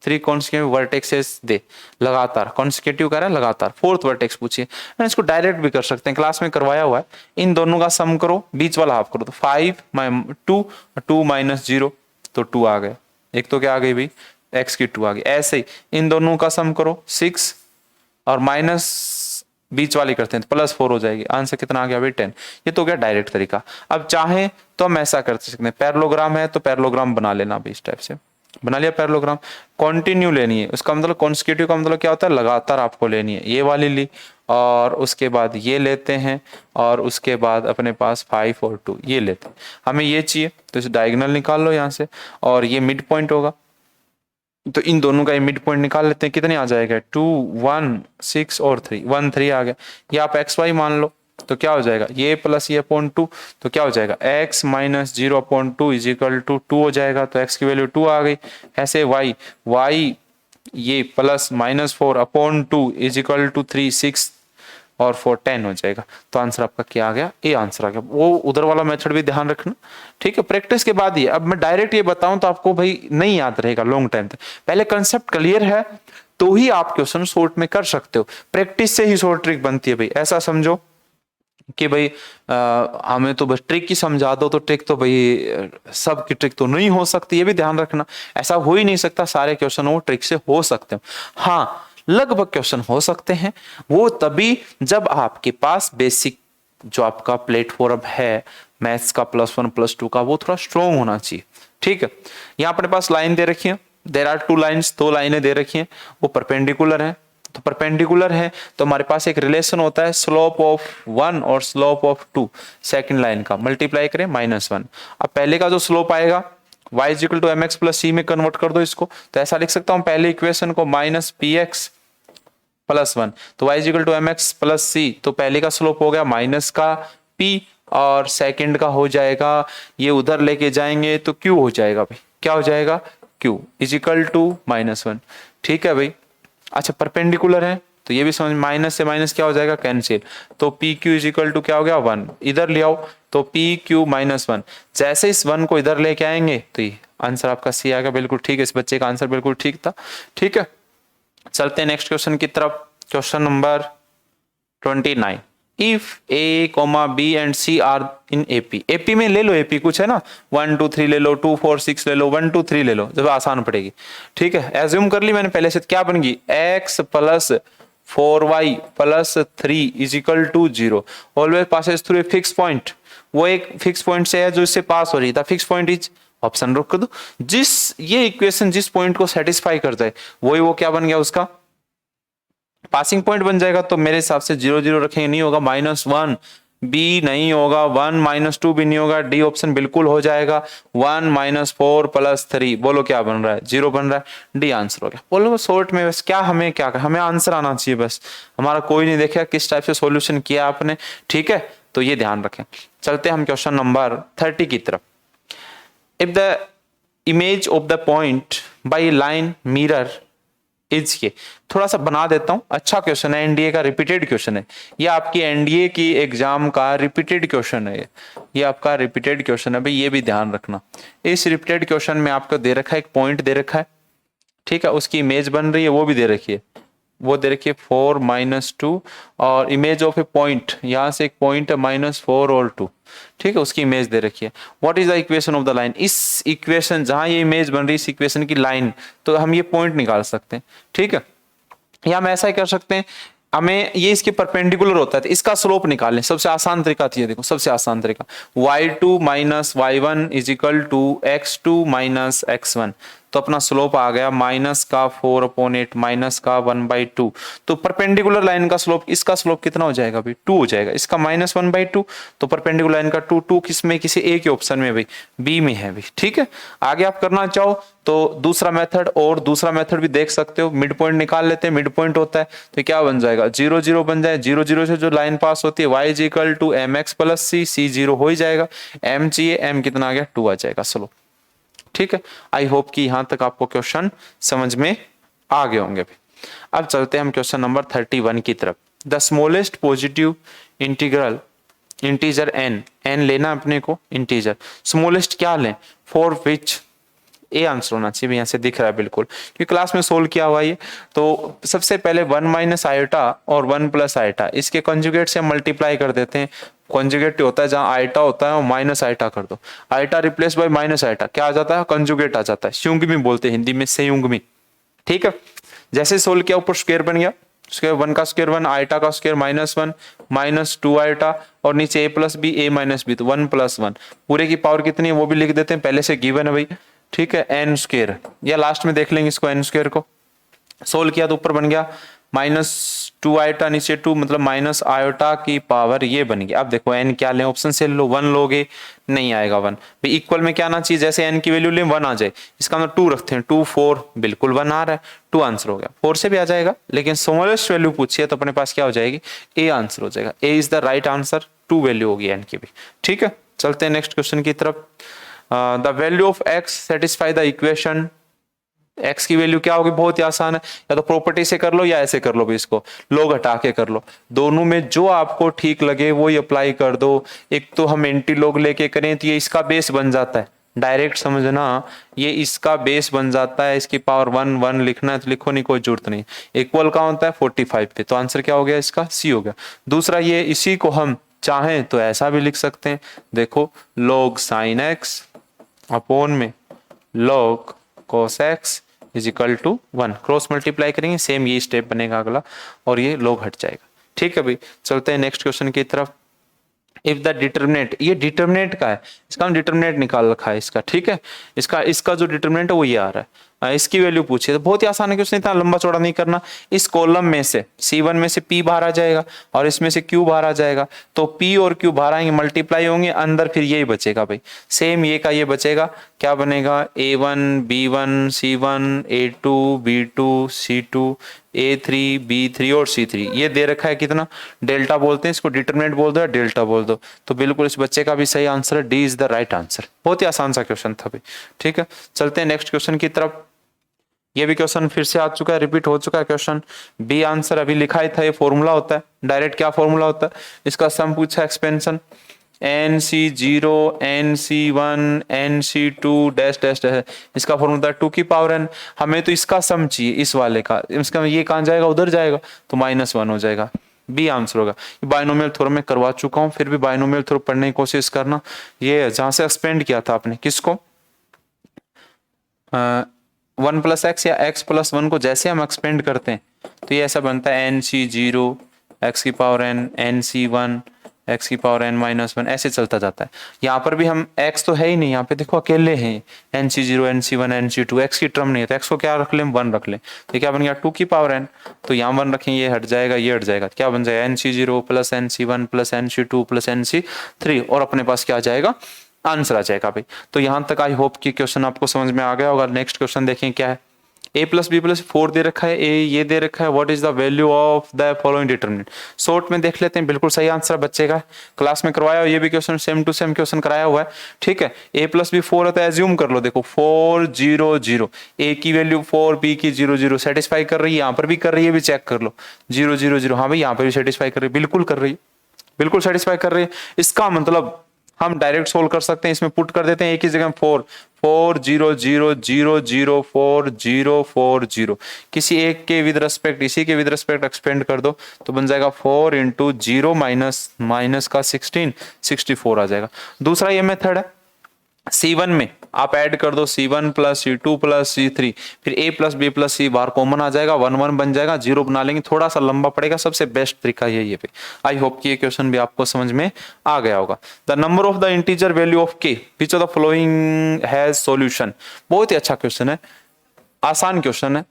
3 कॉन्सिक्वेंटिव वर्टेक्सेस दे लगातार, कॉन्सिक्वेटिव कह रहा है लगातार, 4th वर्टेक्स पूछिए। मैं इसको डायरेक्ट भी कर सकते हैं, क्लास में करवाया हुआ है। इन दोनों का सम करो, बीच वाला हाफ करो, तो 5 2 माइनस 0 तो 2 आ गए। एक तो क्या आ गई भाई x की 2 आ गई। ऐसे ही इन दोनों का सम करो 6 और माइनस बीच वाली करते हैं तो +4 हो जाएगी। आंसर कितना आ गया भाई 10। ये तो गया डायरेक्ट तरीका। अब चाहे तो हम ऐसा कर सकते हैं, पैरेललोग्राम है तो पैरेललोग्राम बना लेना भाई, इस टाइप से बना लिया पैरेललोग्राम। कंटिन्यू लेनी है, उसका मतलब कॉन्सिक्यूटिव का मतलब क्या होता है, लगातार आपको लेनी है। ये वाली ली और उसके बाद ये लेते हैं और उसके बाद अपने पास 5 और 2 ये लेते हैं। हमें ये चाहिए तो इसे डायगोनल निकाल लो यहाँ से, और ये मिड पॉइंट होगा तो इन दोनों का मिड पॉइंट निकाल लेते हैं। कितने आ जाएगा 2 1 6 और 3 1 3 आ गया। ये आप एक्स वाई मान लो तो क्या हो जाएगा, ये प्लस ये अपॉन 2 तो क्या हो जाएगा x minus 0/2 is equal to 2 हो जाएगा, तो x की वैल्यू 2 आ गई। ऐसे y ये प्लस -4/2 इज इक्वल टू 3 6 और 4 10 हो जाएगा। तो आंसर आपका क्या आ गया, ए आंसर आ गया। वो उधर वाला मेथड भी ध्यान रखना, ठीक है, प्रैक्टिस के बाद ही। अब मैं डायरेक्ट ये बताऊं तो आपको भाई नहीं याद रहेगा लॉन्ग टाइम तक। पहले कंसेप्ट क्लियर है तो ही आप क्वेश्चन शॉर्ट में कर सकते हो, प्रैक्टिस से ही शॉर्ट ट्रिक बनती है भाई। ऐसा समझो कि भाई हमें तो बस ट्रिक ही समझा दो, तो ट्रिक तो भाई सब की ट्रिक तो नहीं हो सकती, ये भी ध्यान रखना। ऐसा हो ही नहीं सकता सारे क्वेश्चन वो ट्रिक से हो सकते हैं। हाँ, लगभग क्वेश्चन हो सकते हैं, वो तभी जब आपके पास बेसिक जो आपका प्लेटफॉर्म है मैथ्स का +1 +2 का वो थोड़ा स्ट्रॉन्ग होना चाहिए, ठीक है। यहाँ अपने पास लाइन दे रखी है, देयर आर 2 लाइन्स, 2 लाइनें दे रखी हैं, वो परपेंडिकुलर हैं, तो परपेंडिकुलर है तो हमारे पास एक रिलेशन होता है स्लोप ऑफ 1 और स्लोप ऑफ 2, सेकंड लाइन का मल्टीप्लाई करें -1। अब पहले का जो स्लोप आएगा y is equal to mx plus c में कन्वर्ट कर दो इसको, तो ऐसा लिख सकता हूं पहले इक्वेशन को माइनस px प्लस 1, तो y is equal to mx plus c, तो पहले का स्लोप हो गया माइनस का p और सेकंड का हो जाएगा, ये उधर लेके जाएंगे तो q हो जाएगा भाई, क्या हो जाएगा q इज इक्वल टू -1। ठीक है भाई। अच्छा परपेंडिकुलर है तो ये भी समझ, माइनस से माइनस क्या हो जाएगा कैंसिल, तो P Q is equal to क्या हो गया 1, इधर ले आओ तो पी क्यू -1, जैसे इस 1 को इधर लेके आएंगे तो ये आंसर आपका सी आएगा। बिल्कुल ठीक है, इस बच्चे का आंसर बिल्कुल ठीक था। ठीक है, चलते हैं नेक्स्ट क्वेश्चन की तरफ। Question number 29, if A comma B and C are in AP, AP में ले लो, एपी कुछ है ना 1 2 3 ले लो, 2 4 6 ले लो, 1 2 3 ले लो, जब आसान पड़ेगी। ठीक है, एज्यूम कर ली मैंने पहले से, क्या बन गई x plus 4y plus 3 is equal to 0, always passes through a fix point, वो एक फिक्स पॉइंट से है जो इससे पास हो रही था, फिक्स पॉइंट इज ऑप्शन रोक कर दो, जिस ये इक्वेशन जिस पॉइंट को सेटिस्फाई करता है वही वो क्या बन गया उसका पासिंग पॉइंट बन जाएगा। तो मेरे हिसाब से 0 0 रखेंगे, नहीं होगा -1, बी नहीं होगा 1 -2 भी नहीं होगा, डी ऑप्शन बिल्कुल हो जाएगा 1 -4 प्लस 3, बोलो क्या बन रहा है 0 बन रहा है, डी आंसर हो गया। बोलो शॉर्ट में बस क्या हमें क्या हमें आंसर आना चाहिए, बस हमारा कोई नहीं देखा किस टाइप से सॉल्यूशन किया आपने। ठीक है, तो ये ध्यान रखें। चलते हम क्वेश्चन नंबर 30 की तरफ। If the image of the point by line mirror is, ये थोड़ा सा बना देता हूं, अच्छा क्वेश्चन है, एनडीए का रिपीटेड क्वेश्चन है, ये आपकी एनडीए की एग्जाम का रिपीटेड क्वेश्चन है, ये आपका रिपीटेड क्वेश्चन है भाई, ये भी ध्यान रखना। इस रिपीटेड क्वेश्चन में आपको दे रखा है एक पॉइंट दे रखा है, ठीक है, उसकी इमेज बन रही है वो भी दे रखी है, वो दे रखी है 4 -2 और इमेज ऑफ ए पॉइंट, यहां से एक पॉइंट है -4 और 2, ठीक है, उसकी इमेज दे रखी है। What is the equation of the line, इस इक्वेशन जहां ये इमेज बन रही है इस इक्वेशन की लाइन, तो हम ये पॉइंट निकाल सकते हैं। ठीक है, या हम ऐसा ही कर सकते हैं, हमें ये इसके परपेंडिकुलर होता है तो इसका स्लोप निकालें, सबसे आसान तरीका थी, देखो सबसे आसान तरीका y2 - y1 is equal to x2 - x1, तो अपना स्लोप आ गया माइनस का 4/8 माइनस का 1/2, तो परपेंडिकुलर लाइन का स्लोप, इसका स्लोप कितना हो जाएगा भाई 2 हो जाएगा, इसका -1/2, तो परपेंडिकुलर लाइन का 2 किस में, किसी ए के ऑप्शन में भाई, बी में है भाई। ठीक है, आगे आप करना चाहो तो दूसरा मेथड, और दूसरा मेथड भी देख सकते हो, मिड पॉइंट निकाल लेते हैं, मिड पॉइंट होता है तो क्या बन जाएगा 0 0 बन जाए, 0 0 से जो लाइन पास होती है y is equal to mx plus c, c 0 हो ही जाएगा, m चाहिए, m कितना आ गया 2 आ जाएगा स्लोप। ठीक है, आई होप कि यहां तक आपको क्वेश्चन समझ में आ गए होंगे। अब चलते हैं हम क्वेश्चन नंबर 31 की तरफ। The smallest positive integral integer n लेना अपने को, इंटीजर स्मॉलेस्ट क्या लें, फॉर विच, ए आंसर होना चाहिए, यहाँ से दिख रहा है बिल्कुल क्योंकि क्लास में सोल्व किया हुआ ये। तो सबसे पहले 1 - आयोटा और 1 + आयोटा, इसके कंजुगेट से हम मल्टीप्लाई कर देते हैं, कंजुगेट होता है जहां आयोटा होता है और माइनस आयोटा कर दो, iota replace by minus iota क्या आ जाता है, कंजुगेट आ जाता है, संयुग्मी बोलते हैं हिंदी में, संयुग्मी। ठीक है, जैसे सोल्व किया ऊपर स्क्वायर बन गया, स्क्वायर 1 का स्क्वायर 1, आयोटा का स्क्वायर -1 -2 आयोटा, और नीचे a + b a - b, तो 1 + 1, पूरे की पावर कितनी है वो भी लिख देते हैं, पहले से गिवन है भाई। ठीक है, n², या लास्ट में देख लेंगे इसको, n² को सोल्व किया तो ऊपर बन गया -2 आयोटा, नीचे 2, मतलब माइनस आयोटा की पावर ये बन गया। अब देखो n क्या लें, ऑप्शन से लो, 1 लोगे नहीं आएगा 1, भाई इक्वल में क्या आना चाहिए, जैसे n की वैल्यू लें 1 आ जाए, इसका मतलब 2 रखते हैं, 2 4 बिल्कुल 1 आ रहा है, 2 आंसर हो गया, 4 से भी आ जाएगा, लेकिन स्मॉलेस्ट वैल्यू पूछिए तो अपने पास क्या हो जाएगी, ए आंसर हो जाएगा, A is the right answer, 2 value होगी n की भी। ठीक है, चलते हैं नेक्स्ट क्वेश्चन की तरफ। The value of x satisfy the equation, x की वैल्यू क्या होगी, बहुत ही आसान है, या तो प्रॉपर्टी से कर लो या ऐसे कर लो भी, इसको लोग हटा के कर लो, दोनों में जो आपको ठीक लगे वो ही अप्लाई कर दो। एक तो हम एंटी लोग लेके करें तो ये इसका बेस बन जाता है, डायरेक्ट समझना, ये इसका बेस बन जाता है, इसकी पावर 1 1 लिखना है तो लिखो, नहीं कोई जरूरत नहीं, इक्वल कहाँ होता है 45 पे, तो आंसर क्या हो गया इसका, सी हो गया। दूसरा ये, इसी को हम चाहें तो ऐसा भी लिख सकते हैं, देखो log sin x अपॉन में log cos x is equal to 1, cross multiply करेंगे, सेम ये स्टेप बनेगा अगला, और ये log हट जाएगा। ठीक है भाई, चलते हैं नेक्स्ट क्वेश्चन की तरफ। इफ द डिटर्मिनेंट, ये डिटर्मिनेंट का है, इसका हम डिटर्मिनेंट निकाल रखा है इसका, ठीक है। इसका जो डिटर्मिनेंट है वो ये आ रहा है। इसकी वैल्यू पूछी है तो बहुत ही आसान है, क्वेश्चन इतना लंबा चौड़ा नहीं करना। इस कॉलम में से C1 में से P बाहर आ जाएगा और इसमें से Q बाहर आ जाएगा, तो P और Q बाहर आएंगे, मल्टीप्लाई होंगे, अंदर फिर यही बचेगा भाई, सेम ये का ये बचेगा। क्या बनेगा? A1 B1 C1 A2 B2 C2 A3 B3 और C3। ये दे रखा है कितना, डेल्टा बोलते हैं इसको, डिटरमिनेंट बोल दो या डेल्टा बोल दो। तो बिल्कुल इस बच्चे का भी सही आंसर है, D is the right answer. बहुत ही आसान सा क्वेश्चन था भाई, ठीक है। चलते हैं नेक्स्ट क्वेश्चन की तरफ। ये भी क्वेश्चन फिर से आ चुका है, रिपीट हो चुका है क्वेश्चन। बी आंसर अभी लिखा ही था, ये फॉर्मूला होता है डायरेक्ट। क्या फॉर्मूला होता है इसका? सम पूछा, expansion NC0 NC1 NC2 dash dash dash, इसका फॉर्मूला था 2 की पावर n। हमें तो इसका सम चाहिए, इस वाले का, इसका ये कहाँ जाएगा? उधर जाएगा, तो -1 हो जाएगा, बी आंसर होगा। बाइनोमियल थ्योरम में करवा चुका हूँ, फिर भी बाइनोमियल थ्योरम पढ़ने की कोशिश करना। ये जहां से एक्सपेंड किया था आपने, किसको? 1+x या x+1 को जैसे हम एक्सपेंड करते हैं तो ये ऐसा बनता है NC0 x की पावर n NC1 x की पावर n -1, ऐसे चलता जाता है। यहाँ पर भी हम x तो है ही नहीं, यहाँ पे देखो अकेले हैं, NC0 NC1 NC2, x की टर्म नहीं है, तो x को क्या रख लें? 1 रख लें। तो क्या बन गया? 2 की पावर n। तो यहाँ 1 रखेंगे, ये हट जाएगा, ये हट जाएगा, क्या बन जाएगा? NC0 + NC1 + NC2 + NC3, और अपने पास क्या आ जाएगा? आंसर आ जाएगा भाई। तो यहां तक आई होप कि क्वेश्चन आपको समझ में आ गया होगा। नेक्स्ट क्वेश्चन देखें क्या है। a + b + 4 दे रखा है, a ये दे रखा है, what is the value of the following determinant. Short में देख लेते हैं, बिल्कुल सही आंसर बच्चे का क्लास में करवाया, ये भी question same to same question कराया हुआ है, ठीक है। a + b 4 है तो एज्यूम कर लो, देखो 4 0 0, a की वैल्यू 4 b की 0 0 सेटिस्फाई कर रही है, यहाँ पर भी कर रही है, भी चेक कर लो 0 0 0, हाँ भाई यहाँ पर भी सेटिस्फाई कर रही है, बिल्कुल कर रही है, बिल्कुल सेटिस्फाई कर रही है। इसका मतलब हम डायरेक्ट सोल्व कर सकते हैं, इसमें पुट कर देते हैं एक ही जगह 4 4 0 0 0 0 4 0 4 0, किसी एक के विद रेस्पेक्ट इसी के विद रेस्पेक्ट एक्सपेंड कर दो तो बन जाएगा 4 × 0 माइनस का 16 64 आ जाएगा। दूसरा ये मेथड है, C1 में आप ऐड कर दो C1 + C2 + C3, फिर a + b + c बाहर कॉमन आ जाएगा, 1 1 बन जाएगा, 0 बना लेंगे, थोड़ा सा लंबा पड़ेगा, सबसे बेस्ट तरीका यही है पे। आई होप कि ये क्वेश्चन भी आपको समझ में आ गया होगा। The number of the integer value of k which of the following has solution. बहुत ही अच्छा क्वेश्चन है, आसान क्वेश्चन है,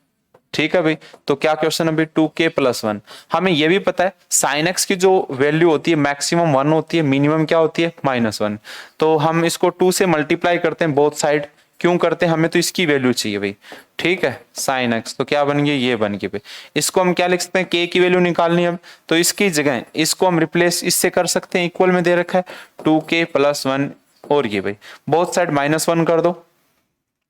ठीक है भाई। तो क्या क्वेश्चन अभी 2k + 1। हमें यह भी पता है sin x की जो वैल्यू होती है मैक्सिमम 1 होती है, मिनिमम क्या होती है? -1। तो हम इसको 2 से मल्टीप्लाई करते हैं बोथ साइड, क्यों करते हैं? हमें तो इसकी वैल्यू चाहिए भाई, ठीक है, sin x। तो क्या बन गया? ये बन गया भाई। इसको हम क्या लिख सकते हैं? k की वैल्यू निकालनी है, तो इसकी जगह इसको हम रिप्लेस इससे कर सकते हैं, इक्वल में दे रखा है 2k + 1, और ये भाई बोथ साइड -1 कर दो,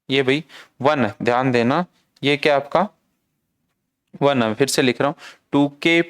ये भाई 1 है, ध्यान देना, ये क्या आपका 1 है, फिर से लिख रहा हूं 2k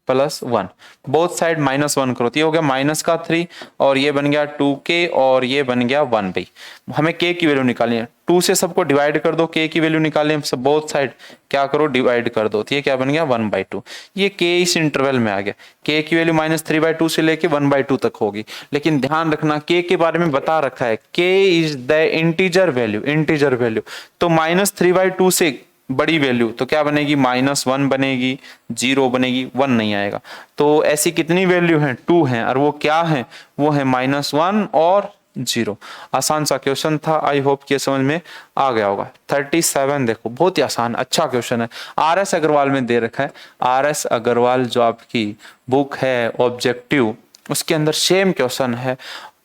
+ 1, बोथ साइड -1 करो, तो ये हो गया -3, और ये बन गया 2k, और ये बन गया 1 भाई। हमें k की वैल्यू निकालनी है, 2 से सबको डिवाइड कर दो, k की वैल्यू निकालनी है, सब बोथ साइड क्या करो? डिवाइड कर दो, तो ये क्या बन गया? 1/2। ये k इस इंटरवल में आ गया, k की वैल्यू -3/2 से लेके 1/2 तक होगी, लेकिन ध्यान रखना k के बारे में बता रखा है, k is the integer value, integer value, तो -3/2 से बड़ी वैल्यू तो क्या बनेगी? -1 बनेगी, 0 बनेगी, 1 नहीं आएगा। तो ऐसी कितनी वैल्यू हैं? 2 हैं, और वो क्या है? वो है -1 और 0। आसान सा क्वेश्चन था, आई होप कि समझ में आ गया होगा। 37 देखो, बहुत ही आसान अच्छा क्वेश्चन है, RS अग्रवाल में दे रखा है। RS अग्रवाल जो आपकी बुक है ऑब्जेक्टिव, उसके अंदर सेम क्वेश्चन है,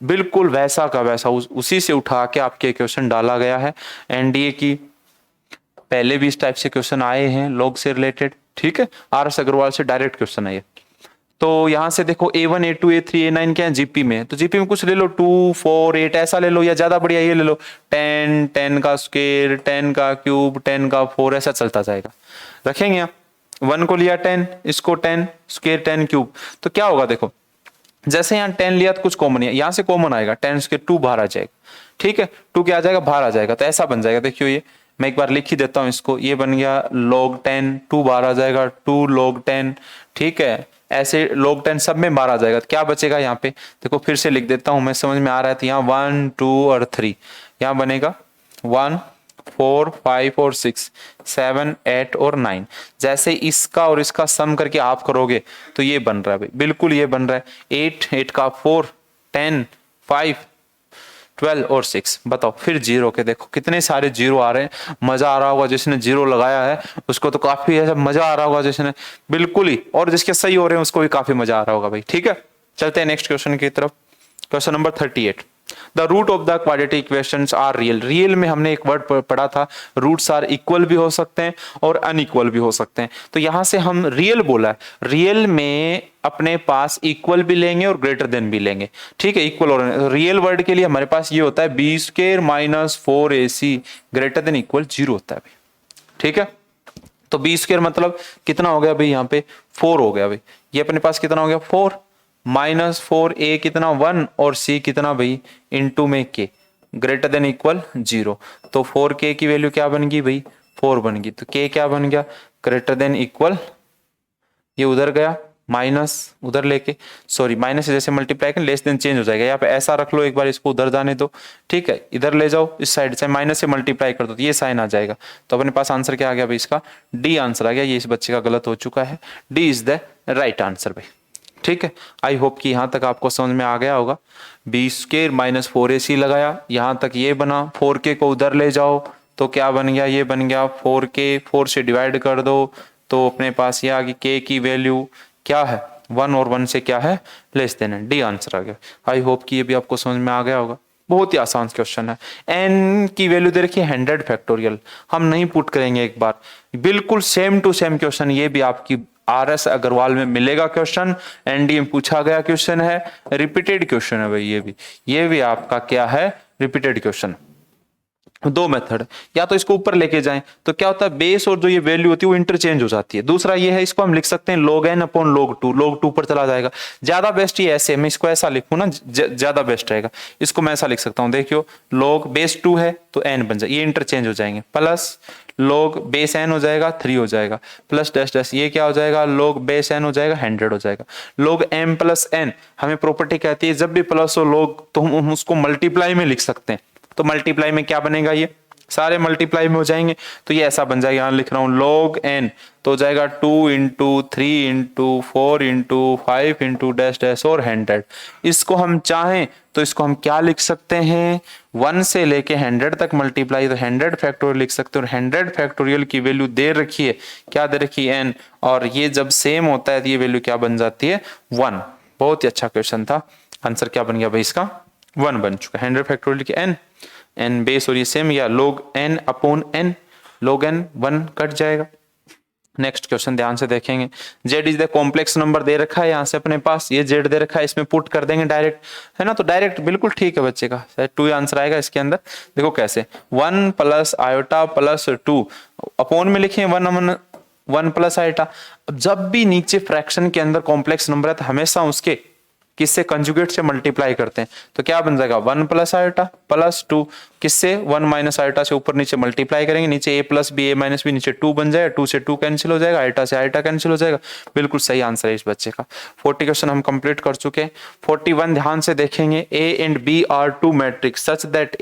बिल्कुल वैसा का वैसा, उसी से उठा के आपके क्वेश्चन डाला गया है। NDA की पहले भी इस टाइप से क्वेश्चन आए हैं लॉग से रिलेटेड, ठीक है, RS अग्रवाल से डायरेक्ट क्वेश्चन आए। तो यहां से देखो A1 A2 A3 A9 क्या है? जीपी में, तो जीपी में कुछ ले लो, 2 4 8 ऐसा ले लो, या ज्यादा बढ़िया ये ले लो 10 10 का स्क्वायर, 10 का क्यूब, 10 का 4, ऐसा चलता जाएगा। रखेंगे आप 1 को लिया 10, इसको 10 स्क्वायर 10 क्यूब, तो क्या होगा? देखो जैसे यहाँ 10 लिया तो कुछ कॉमन है, यहाँ से कॉमन आएगा 10 स्क्वायर, 2 बाहर आ जाएगा, ठीक है, 2 क्या आ जाएगा? बाहर आ जाएगा, तो ऐसा बन जाएगा। देखियो ये मैं एक बार लिख ही देता हूं इसको, ये बन गया log 10, 2 बाहर आ जाएगा 2 log 10, ठीक है, ऐसे log 10 सब में बाहर आ जाएगा, तो क्या बचेगा यहाँ पे? देखो फिर से लिख देता हूं, मैं समझ में आ रहा है, तो यहाँ 1 2 और 3, यहाँ बनेगा 1 4 5 और 6 7 8 और 9। जैसे इसका और इसका सम करके आप करोगे तो ये बन रहा है भाई, बिल्कुल ये बन रहा है 8 8 का 4 10 5 12 और 6। बताओ फिर जीरो के देखो कितने सारे जीरो आ रहे हैं। मजा आ रहा होगा जिसने जीरो लगाया है उसको तो काफी ऐसा मजा आ रहा होगा जिसने बिल्कुल ही, और जिसके सही हो रहे हैं उसको भी काफी मजा आ रहा होगा भाई। ठीक है, चलते हैं नेक्स्ट क्वेश्चन की तरफ। Question number 38, the root of the quadratic equations are real. Real में हमने एक वर्ड पढ़ा था, रूट्स आर इक्वल भी हो सकते हैं और अनइक्वल भी हो सकते हैं। तो यहां से हम रियल बोला है, रियल में अपने पास इक्वल भी लेंगे और ग्रेटर देन भी लेंगे। ठीक है, इक्वल और रियल वर्ड के लिए हमारे पास ये होता है B square minus 4ac greater than equal 0 होता है भाई। ठीक है, तो बी स्क्वायर मतलब कितना हो गया भाई, यहाँ पे 4 हो गया भाई। ये अपने पास कितना हो गया 4 माइनस 4a कितना 1 और c कितना भाई इनटू में k ग्रेटर देन इक्वल 0। तो 4k की वैल्यू क्या बन गई भाई 4 बन गई। तो k क्या बन गया ग्रेटर देन इक्वल, ये उधर गया माइनस उधर लेके, सॉरी माइनस से जैसे मल्टीप्लाई करें लेस देन चेंज हो जाएगा। यहाँ पे ऐसा रख लो एक बार, इसको उधर जाने दो। ठीक है, इधर ले जाओ इस साइड से माइनस से मल्टीप्लाई कर दो तो ये साइन आ जाएगा। तो अपने पास आंसर क्या आ गया भाई, इसका डी आंसर आ गया। ये इस बच्चे का गलत हो चुका है, D is the right answer भाई। ठीक है, आई होप कि यहां तक आपको समझ में आ गया होगा। बी स्क्वायर माइनस 4ac लगाया, यहां तक ये बना। 4k को उधर ले जाओ तो क्या बन गया, ये बन गया 4k, 4 से डिवाइड कर दो तो अपने पास ये आ गई k की वैल्यू क्या है 1 और 1 से क्या है लेस देन है। डी आंसर आ गया। आई होप कि ये भी आपको समझ में आ गया होगा। बहुत ही आसान क्वेश्चन है। n की वैल्यू दे रखी है 100 फैक्टोरियल, हम नहीं पुट करेंगे एक बार, बिल्कुल सेम टू सेम क्वेश्चन ये भी आपकी RS अग्रवाल में मिलेगा क्वेश्चन। एनडीए में पूछा गया क्वेश्चन है, रिपीटेड क्वेश्चन है भाई। ये भी आपका क्या है रिपीटेड क्वेश्चन। दो मेथड, या तो इसको ऊपर लेके जाएं तो क्या होता है बेस और जो ये वैल्यू होती है वो इंटरचेंज हो जाती है। दूसरा ये है, इसको हम लिख सकते हैं log n अपॉन log 2 पर चला जाएगा। ज्यादा बेस्ट ये ऐसे, मैं इसको ऐसा लिखूं ना ज्यादा बेस्ट रहेगा। इसको मैं ऐसा लिख सकता हूं, देखियो log बेस 2 है तो n बन जाए, ये इंटरचेंज हो जाएंगे, प्लस log बेस n हो जाएगा 3 हो जाएगा, प्लस डैश डैश ये क्या हो जाएगा log बेस n हो जाएगा 100 हो जाएगा। log m प्लस n हमें प्रॉपर्टी कहती है जब भी प्लस हो log तो हम उसको मल्टीप्लाई में लिख सकते हैं। तो मल्टीप्लाई में क्या बनेगा, ये सारे मल्टीप्लाई में हो जाएंगे तो ये ऐसा बन जाएगा। यहां लिख रहा हूं log n तो हो जाएगा 2 into 3 into 4 into 5 into dash dash और 100। इसको हम चाहें तो इसको हम क्या लिख सकते हैं 1 से लेके 100 तक मल्टीप्लाई, तो 100 फैक्टोरियल लिख सकते हैं। और 100 फैक्टोरियल की वैल्यू दे रखी है, क्या दे रखी है n, और ये जब सेम होता है तो ये वैल्यू क्या बन जाती है 1। बहुत ही अच्छा क्वेश्चन था। आंसर क्या बन गया भाई इसका 1 बन चुका है। 100 फैक्टोरियल की n बेस और ये सेम, या log n upon n, log n 1 cut जाएगा। नेक्स्ट क्वेश्चन ध्यान से देखेंगे। z is the complex number दे रखा है यहाँ से अपने पास, ये z दे रखा है, इसमें पुट कर देंगे डायरेक्ट, है ना। तो डायरेक्ट बिल्कुल ठीक है बच्चे का, 2 आंसर आएगा इसके अंदर। देखो कैसे 1 प्लस आयोटा प्लस 2 अपॉन में लिखे 1 प्लस आयोटा। जब भी नीचे फ्रैक्शन के अंदर कॉम्प्लेक्स नंबर है तो हमेशा उसके किससे कंजुगेट से मल्टीप्लाई करते हैं। तो क्या बन जाएगा 1 प्लस आयोटा प्लस 2 किससे 1 माइनस आयोटा से ऊपर नीचे मल्टीप्लाई करेंगे, नीचे a plus B a minus B नीचे 2 बन जाएगा, 2 से 2 कैंसिल हो जाएगा, आयोटा से आयोटा कैंसिल हो जाएगा। बिल्कुल सही आंसर है इस बच्चे का। 40 क्वेश्चन हम कंप्लीट कर चुके हैं। 41 ध्यान से देखेंगे। a and b are two matrix such that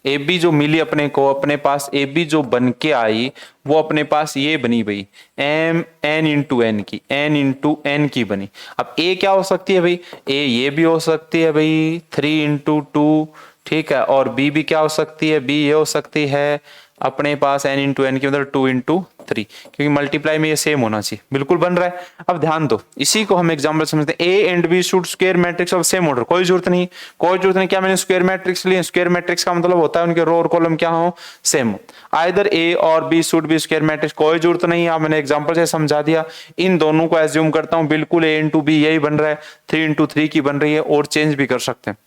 A B जो मिली अपने को, अपने पास ए बी जो बन के आई वो अपने पास ये बनी भाई एम एन इंटू एन की, एन इंटू एन की बनी। अब ए क्या हो सकती है भाई, ए ये भी हो सकती है भाई 3 इंटू 2, ठीक है। और बी भी क्या हो सकती है, बी ये हो सकती है अपने पास n इंटू एन के अंदर 2 इंटू 3, क्योंकि मल्टीप्लाई में ये सेम होना चाहिए। बिल्कुल बन रहा है। अब ध्यान दो, इसी को हम एग्जांपल समझते हैं। A and B should square matrix of same order, कोई जरूरत नहीं, कोई जरूरत नहीं। क्या मैंने स्क्वायर मैट्रिक्स लिए, स्क्वायर मैट्रिक्स का मतलब होता है उनके रो और कॉलम क्या हो सेम हो। आइदर ए और B should be square matrix, कोई जरूरत नहीं है, मैंने एग्जाम्पल से समझा दिया। इन दोनों को एज्यूम करता हूं बिल्कुल ए इंटू बी यही बन रहा है, 3 इंटू 3 की बन रही है, और चेंज भी कर सकते हैं।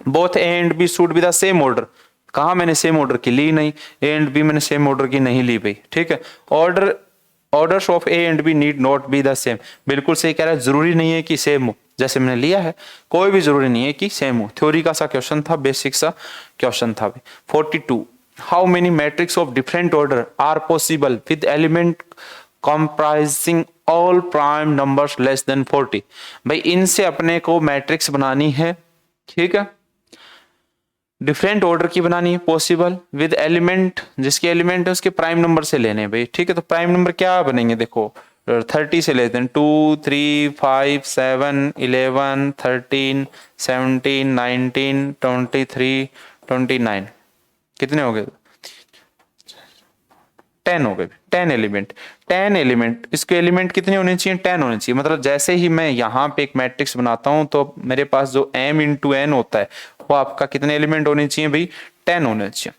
Both A and B should be the same order, कहा मैंने सेम ऑर्डर की ली नहीं, ए एंड बी मैंने सेम ऑर्डर की नहीं ली भाई, ठीक है। Orders of A and B need not be the same, बिल्कुल सही कह रहा है, जरूरी नहीं है कि सेम हो, जैसे मैंने लिया है कोई भी जरूरी नहीं है कि सेम हो। थ्योरी का सा क्वेश्चन था, बेसिक सा क्वेश्चन था भाई। 42 how many matrix of different order are possible with element comprising all prime numbers less than 40। भाई इनसे अपने को मैट्रिक्स बनानी है, ठीक है। डिफरेंट ऑर्डर की बनानी है पॉसिबल विद एलिमेंट, जिसके एलिमेंट है उसके प्राइम नंबर से लेने हैं भाई, ठीक है। तो प्राइम नंबर क्या बनेंगे, देखो 30 से लेते हैं 2 3 5 7 11 13 17 19 23 29, कितने हो गए, 10 हो गए। 10 एलिमेंट, 10 एलिमेंट, इसके एलिमेंट कितने होने चाहिए, 10 होने चाहिए। मतलब जैसे ही मैं यहाँ पे एक मैट्रिक्स बनाता हूँ तो मेरे पास जो m इंटू n होता है वो आपका कितने एलिमेंट होने चाहिए भाई, 10 होने चाहिए।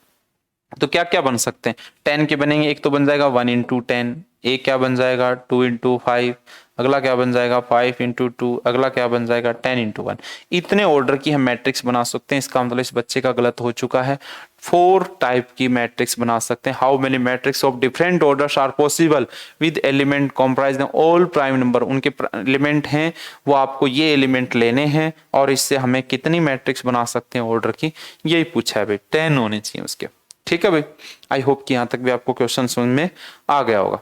तो क्या क्या बन सकते हैं, 10 के बनेंगे, एक तो बन जाएगा 1 इंटू 10, एक क्या बन जाएगा 2 इंटू 5, अगला क्या बन जाएगा 5 इंटू 2, अगला क्या बन जाएगा 10 इंटू 1। इतने ऑर्डर की हम मैट्रिक्स बना सकते हैं। इसका मतलब इस बच्चे का गलत हो चुका है। 4 टाइप की मैट्रिक्स बना सकते हैं। How many matrix of different orders are possible with element comprise all prime number, उनके एलिमेंट हैं वो आपको ये एलिमेंट लेने हैं और इससे हमें कितनी मैट्रिक्स बना सकते हैं ऑर्डर की, यही पूछा है भाई, 10 होने चाहिए उसके, ठीक है भाई। आई होप कि यहां तक भी आपको क्वेश्चन समझ में आ गया होगा।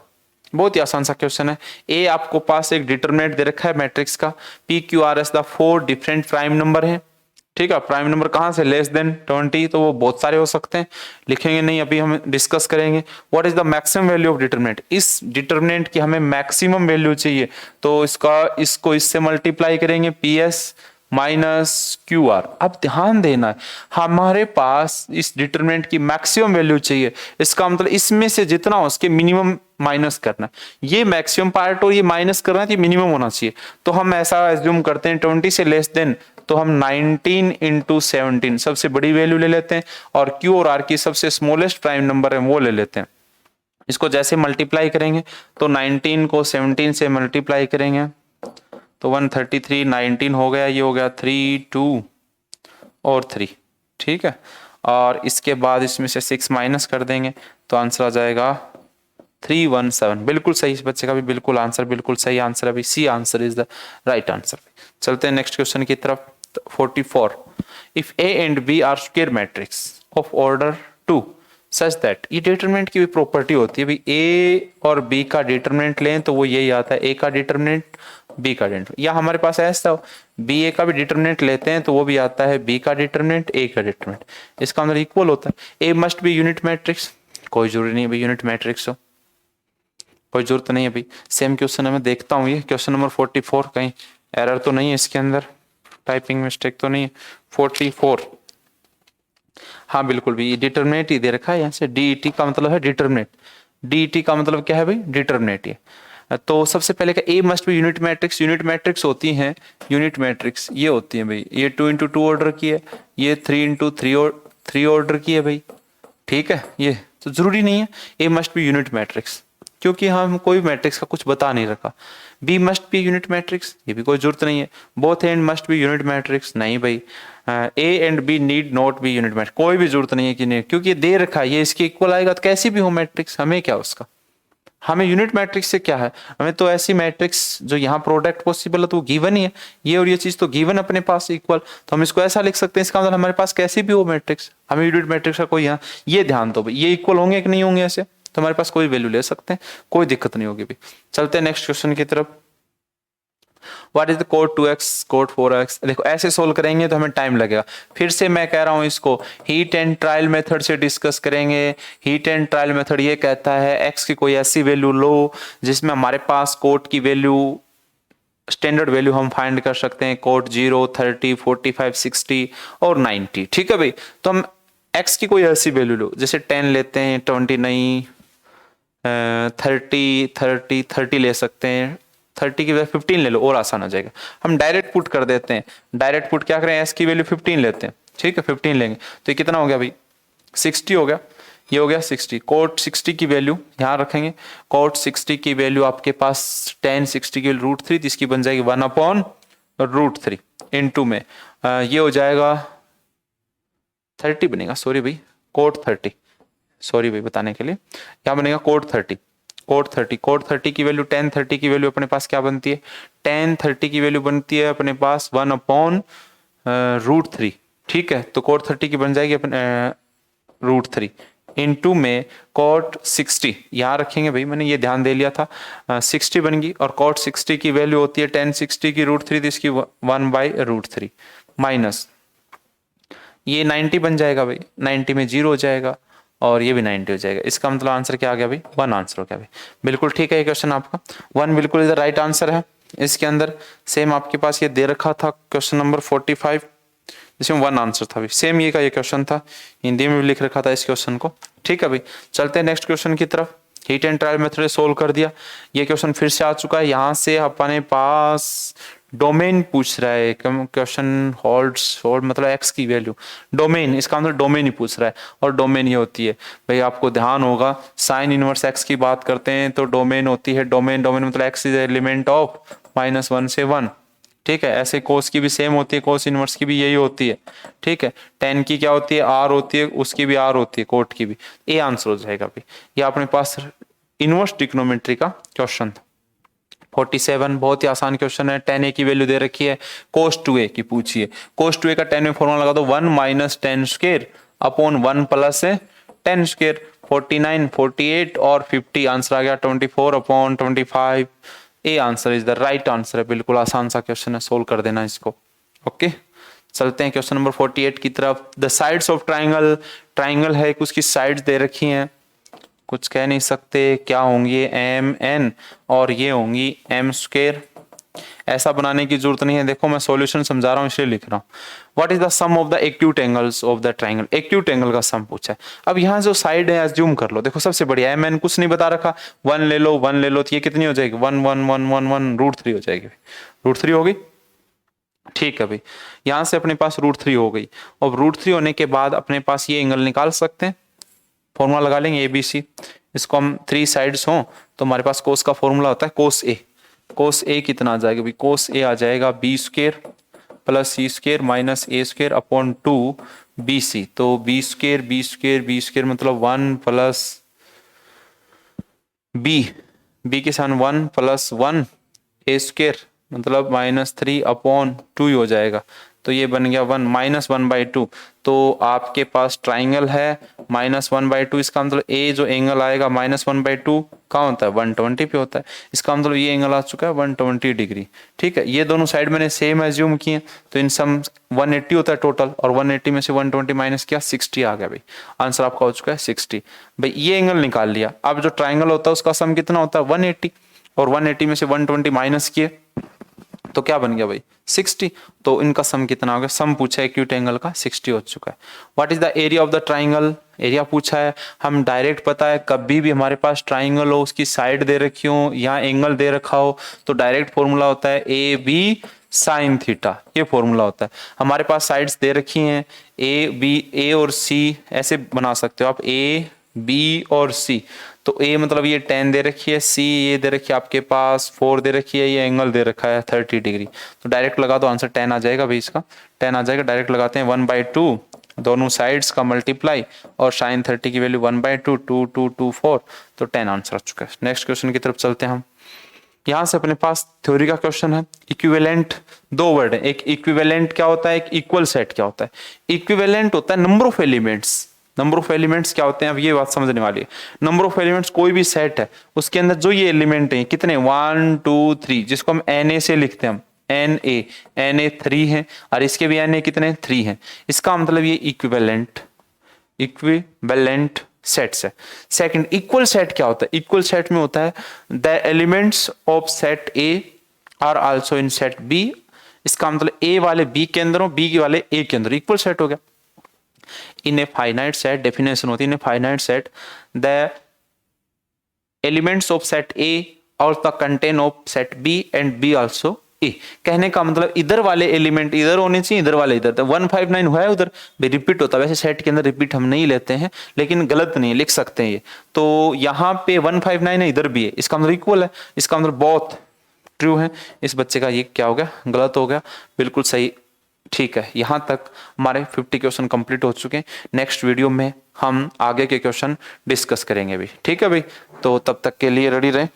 बहुत ही आसान सा क्वेश्चन है। ए आपको पास एक डिटरमिनेंट दे रखा है मैट्रिक्स का, P Q R S the 4 different prime number है, ठीक है। प्राइम नंबर कहां से, लेस देन 20, तो वो बहुत सारे हो सकते हैं, लिखेंगे नहीं, अभी हम डिस्कस करेंगे। What is the maximum value of determinant, इस डिटरमिनेंट की हमें मैक्सिमम वैल्यू चाहिए, तो इसको इससे मल्टीप्लाई करेंगे, P S minus Q R. अब ध्यान देना है, हमारे पास इस डिटरमिनेंट की मैक्सिमम वैल्यू चाहिए, इसका मतलब इसमें से जितना हो उसके मिनिमम माइनस करना, ये मैक्सिमम पार्ट और ये माइनस करना, तो ये मिनिमम होना चाहिए। तो हम ऐसा एज्यूम करते हैं 20 से लेस देन, तो हम 19 इंटू 17 सबसे बड़ी वैल्यू ले लेते हैं और क्यू और आर की सबसे स्मॉलेस्ट प्राइम नंबर है वो ले लेते हैं। इसको जैसे मल्टीप्लाई करेंगे तो 19 को 17 से मल्टीप्लाई करेंगे तो 133, 19 हो गया, ये हो गया 3 2 और 3, ठीक है। और इसके बाद इसमें से 6 माइनस कर देंगे तो आंसर आ जाएगा 317। बिल्कुल सही, इस बच्चे का भी बिल्कुल आंसर, बिल्कुल सही आंसर है। C answer is the right answer. चलते हैं नेक्स्ट क्वेश्चन की तरफ। 44, if A and B are square matrix of order 2 such that, ये डिटरमिनेंट की भी प्रॉपर्टी होती है भाई, ए और बी का डिटरमिनेंट लें तो वो यही आता है, ए का डिटरमिनेंट बी का डिटरमिनेंट, या हमारे पास ऐसा बी ए का भी डिटरमिनेंट लेते हैं तो वो भी आता है बी का डिटरमिनेंट ए का डिटरमिनेंट, इसका मतलब इक्वल होता है। A must be unit matrix, कोई जरूरी नहीं भाई यूनिट मैट्रिक्स हो, कोई जरूरत नहीं है भाई। सेम क्वेश्चन है, मैं देखता हूँ ये क्वेश्चन नंबर 44, कहीं एरर तो नहीं है इसके अंदर, टाइपिंग मिस्टेक तो नहीं है। 44, हाँ बिल्कुल भी डिटरमिनेट ही दे रखा है यहाँ से, डीईटी का मतलब है डिटरमिनेट, डीईटी का मतलब क्या है भाई, डिटरमिनेट ही है। तो सबसे पहले का A must be unit matrix, unit matrix होती हैं, यूनिट मैट्रिक्स ये होती है भाई, ये 2 इंटू 2 ऑर्डर की है, ये 3 इंटू 3 ऑर्डर की है भाई, ठीक है। ये तो जरूरी नहीं है A must be unit matrix, क्योंकि हम कोई मैट्रिक्स का कुछ बता नहीं रखा। B must be unit matrix, ये भी कोई जरूरत नहीं है। Both and must be unit matrix, नहीं भाई। A and B need not be unit matrix, कोई भी जरूरत नहीं है कि नहीं, क्योंकि ये दे रखा है, ये इसके इक्वल आएगा तो कैसी भी हो मैट्रिक्स, हमें क्या उसका, हमें यूनिट मैट्रिक्स से क्या है, हमें तो ऐसी मैट्रिक्स जो यहाँ प्रोडक्ट पॉसिबल है तो वो गिवन ही है, ये और ये चीज तो गिवन अपने पास इक्वल, तो हम इसको ऐसा लिख सकते हैं, इसका मतलब हमारे पास कैसी भी हो मैट्रिक्स, हमें यूनिट मैट्रिक्स का कोई यहाँ, ये ध्यान दो भाई, ये इक्वल होंगे कि नहीं होंगे ऐसे, तो हमारे पास कोई वैल्यू ले सकते हैं, कोई दिक्कत नहीं होगी भी। चलते हैं नेक्स्ट क्वेश्चन की तरफ। What is the code 2x code 4x, देखो ऐसे सोल्व करेंगे तो हमें टाइम लगेगा। फिर से मैं कह रहा हूं इसको हीट एंड ट्रायल मेथड से डिस्कस करेंगे। हीट एंड ट्रायल मेथड ये कहता है x की कोई ऐसी वैल्यू लो जिसमें हमारे पास कोड की वैल्यू, स्टैंडर्ड वैल्यू हम फाइंड कर सकते हैं, कोड 0 30 45 60 और 90, ठीक है भाई। तो हम x की कोई ऐसी वैल्यू लो, जैसे 10 लेते हैं, 20 नहीं, 30 ले सकते हैं, 30 की बजाय 15 ले लो और आसान हो जाएगा। हम डायरेक्ट पुट कर देते हैं, डायरेक्ट पुट क्या करें, s की वैल्यू 15 लेते हैं, ठीक है 15 लेंगे तो ये कितना हो गया भाई 60 हो गया, ये हो गया 60। कोट 60 की वैल्यू ध्यान रखेंगे, कोट 60 की वैल्यू आपके पास 10 60 की √3, तो इसकी बन जाएगी 1/√3 इनटू में ये हो जाएगा 30 बनेगा, सॉरी भाई कोट 30, सॉरी भाई बताने के लिए, क्या बनेगा कोड 30, कोड 30 की वैल्यू 10 30 की वैल्यू अपने पास क्या बनती है, 10 30 की वैल्यू बनती है अपने पास 1/√3, ठीक है। तो कोड 30 की बन जाएगी अपने √3 इनटू में कोड 60, यहाँ रखेंगे भाई, मैंने ये ध्यान दे लिया था, 60 बन गई, और कोड 60 की वैल्यू होती है 10 60 की √3, तो इसकी 1/√3 माइनस ये 90 बन जाएगा भाई, 90 में 0 हो जाएगा और ये भी 90 हो जाएगा। इसका मतलब आंसर क्या आ गया भाई, 1 आंसर हो गया भाई। बिल्कुल ठीक है ये क्वेश्चन आपका, 1 बिल्कुल इधर राइट आंसर है। इसके अंदर सेम आपके पास ये दे रखा था क्वेश्चन नंबर 45 जिसमें 1 आंसर था भाई, सेम ये का ये क्वेश्चन था, हिंदी में भी लिख रखा था इस क्वेश्चन को। ठीक है भाई, चलते हैं नेक्स्ट क्वेश्चन की तरफ। Heat and trial method solve कर दिया, ये क्वेश्चन फिर से आ चुका है। यहाँ से अपने पास डोमेन पूछ रहा है क्वेश्चन, होल्ड मतलब एक्स की वैल्यू, डोमेन, इसका मतलब डोमेन ही पूछ रहा है। और डोमेन ये होती है भाई, आपको ध्यान होगा साइन इनवर्स एक्स की बात करते हैं तो डोमेन होती है, डोमेन मतलब एक्स इज एलिमेंट ऑफ -1 से 1। ठीक है, ऐसे कोस की भी सेम होती है, कोस इनवर्स की भी यही होती है। ठीक है, टेन की क्या होती है, आर होती है, उसकी भी आर होती है, कोट की भी। ए आंसर हो जाएगा भाई, ये अपने पास इनवर्स ट्रिग्नोमेट्री का क्वेश्चन था। 47 बहुत ही आसान क्वेश्चन है, tan a की वैल्यू दे रखी है, cos 2a की पूछिए। cos 2a का tan में फॉर्मूला लगा दो 1 - tan square upon 1 + tan square. 49, 48 और 50 आंसर आ गया 24/25। A answer is the right answer है, बिल्कुल आसान सा क्वेश्चन है, सोल्व कर देना इसको। ओके, चलते हैं क्वेश्चन नंबर 48 की तरफ। The sides of triangle, triangle है, उसकी साइड्स दे रखी हैं, कुछ कह नहीं सकते क्या होंगी, एम एन और ये होंगी एम स्क्वायर। ऐसा बनाने की जरूरत नहीं है, देखो मैं सॉल्यूशन समझा रहा हूँ इसलिए लिख रहा हूँ। What is the sum of the acute angles of the triangle, acute angle का सम पूछा है। अब यहाँ जो साइड है एज्यूम कर लो, देखो सबसे बढ़िया एम एन कुछ नहीं बता रखा, 1 ले लो 1 ले लो, तो ये कितनी हो जाएगी 1 1 1 1 1 √3 हो जाएगी, √3 होगी। ठीक है भाई, यहाँ से अपने पास √3 हो गई, और √3 होने के बाद अपने पास ये एंगल निकाल सकते हैं, फॉर्मूला लगा लेंगे ABC। इसको हम 3 साइड्स हों तो हमारे पास कोस का फॉर्मूला होता है कोस ए। कोस ए कितना आ जाएगा भाई, कोस ए आ जाएगा B² + C² - A² upon 2 BC। तो B² मतलब 1 + B के साथ 1 + 1 A² मतलब -3/2 ही हो जाएगा। तो ये बन गया 1 -1/2। तो आपके पास ट्राइंगल है -1/2, इसका मतलब ए जो एंगल आएगा -1/2 कहाँ होता है 120 पे होता है, इसका मतलब ये एंगल आ चुका है 120 डिग्री। ठीक है, ये दोनों साइड मैंने सेम एज्यूम किए, तो इन सम 180 होता है टोटल, और 180 में से 120 माइनस किया 60 आ गया भाई, आंसर आपका हो चुका है 60। भाई ये एंगल निकाल लिया, अब जो ट्राइंगल होता है उसका सम कितना होता है 180, और 180 में से 120 माइनस किए तो क्या बन गया भाई 60। तो इनका सम कितना हो गया, सम पूछा है एक्यूट एंगल का 60 हो चुका है। What is the area of the triangle, area पूछा है, हम डायरेक्ट पता है कभी भी हमारे पास ट्राइंगल हो, उसकी साइड दे रखी हो या एंगल दे रखा हो, तो डायरेक्ट फॉर्मूला होता है AB sin थीटा, ये फॉर्मूला होता है। हमारे पास साइड्स दे रखी हैं A और C, ऐसे बना सकते हो आप A B और C। तो A मतलब ये 10 दे रखी है, C ये दे रखी है आपके पास 4 दे रखी है, ये एंगल दे रखा है 30 डिग्री। तो डायरेक्ट लगा दो, आंसर 10 आ जाएगा भाई, इसका 10 आ जाएगा। डायरेक्ट लगाते हैं 1/2 दोनों साइड्स का मल्टीप्लाई, और sin 30 की वैल्यू 1/2 2 2 2 4, तो 10 आंसर आ चुका है। नेक्स्ट क्वेश्चन की तरफ चलते हैं हम। यहाँ से अपने पास थ्योरी का क्वेश्चन है। इक्विवेलेंट, दो वर्ड है, एक इक्विवेलेंट क्या होता है, एक इक्वल सेट क्या होता है। इक्विवेलेंट होता है number of elements, number of elements क्या होते हैं, अब ये बात समझने वाली है। नंबर ऑफ एलिमेंट्स कोई भी सेट है, उसके अंदर जो ये एलिमेंट हैं कितने 1 2 3, जिसको हम Na से लिखते हैं, हम Na 3 है, और इसके भी Na कितने 3 हैं। इसका मतलब ये इक्विवेलेंट सेट्स है। सेकंड इक्वल सेट क्या होता है, इक्वल सेट में होता है the elements of set A are also in set B। इसका मतलब A वाले B के अंदर हो, B वाले A के अंदर, इक्वल सेट हो गया। In a finite set, definition होती है in a finite set the elements of set A और the content of set B and B also A. कहने का मतलब इधर वाले एलिमेंट इधर होने चाहिए, इधर वाले इधर। 159 हुआ है उधर भी रिपीट होता है, वैसे सेट के अंदर रिपीट हम नहीं लेते हैं, लेकिन गलत नहीं है, लिख सकते हैं ये। तो यहाँ पे 159 है, इधर भी है, इसका मतलब इक्वल है, इसका मतलब बहुत ट्रू है। इस बच्चे का ये क्या हो गया, गलत हो गया, बिल्कुल सही। ठीक है, यहाँ तक हमारे 50 क्वेश्चन कंप्लीट हो चुके हैं। नेक्स्ट वीडियो में हम आगे के क्वेश्चन डिस्कस करेंगे भी। ठीक है भाई, तो तब तक के लिए रेडी रहें।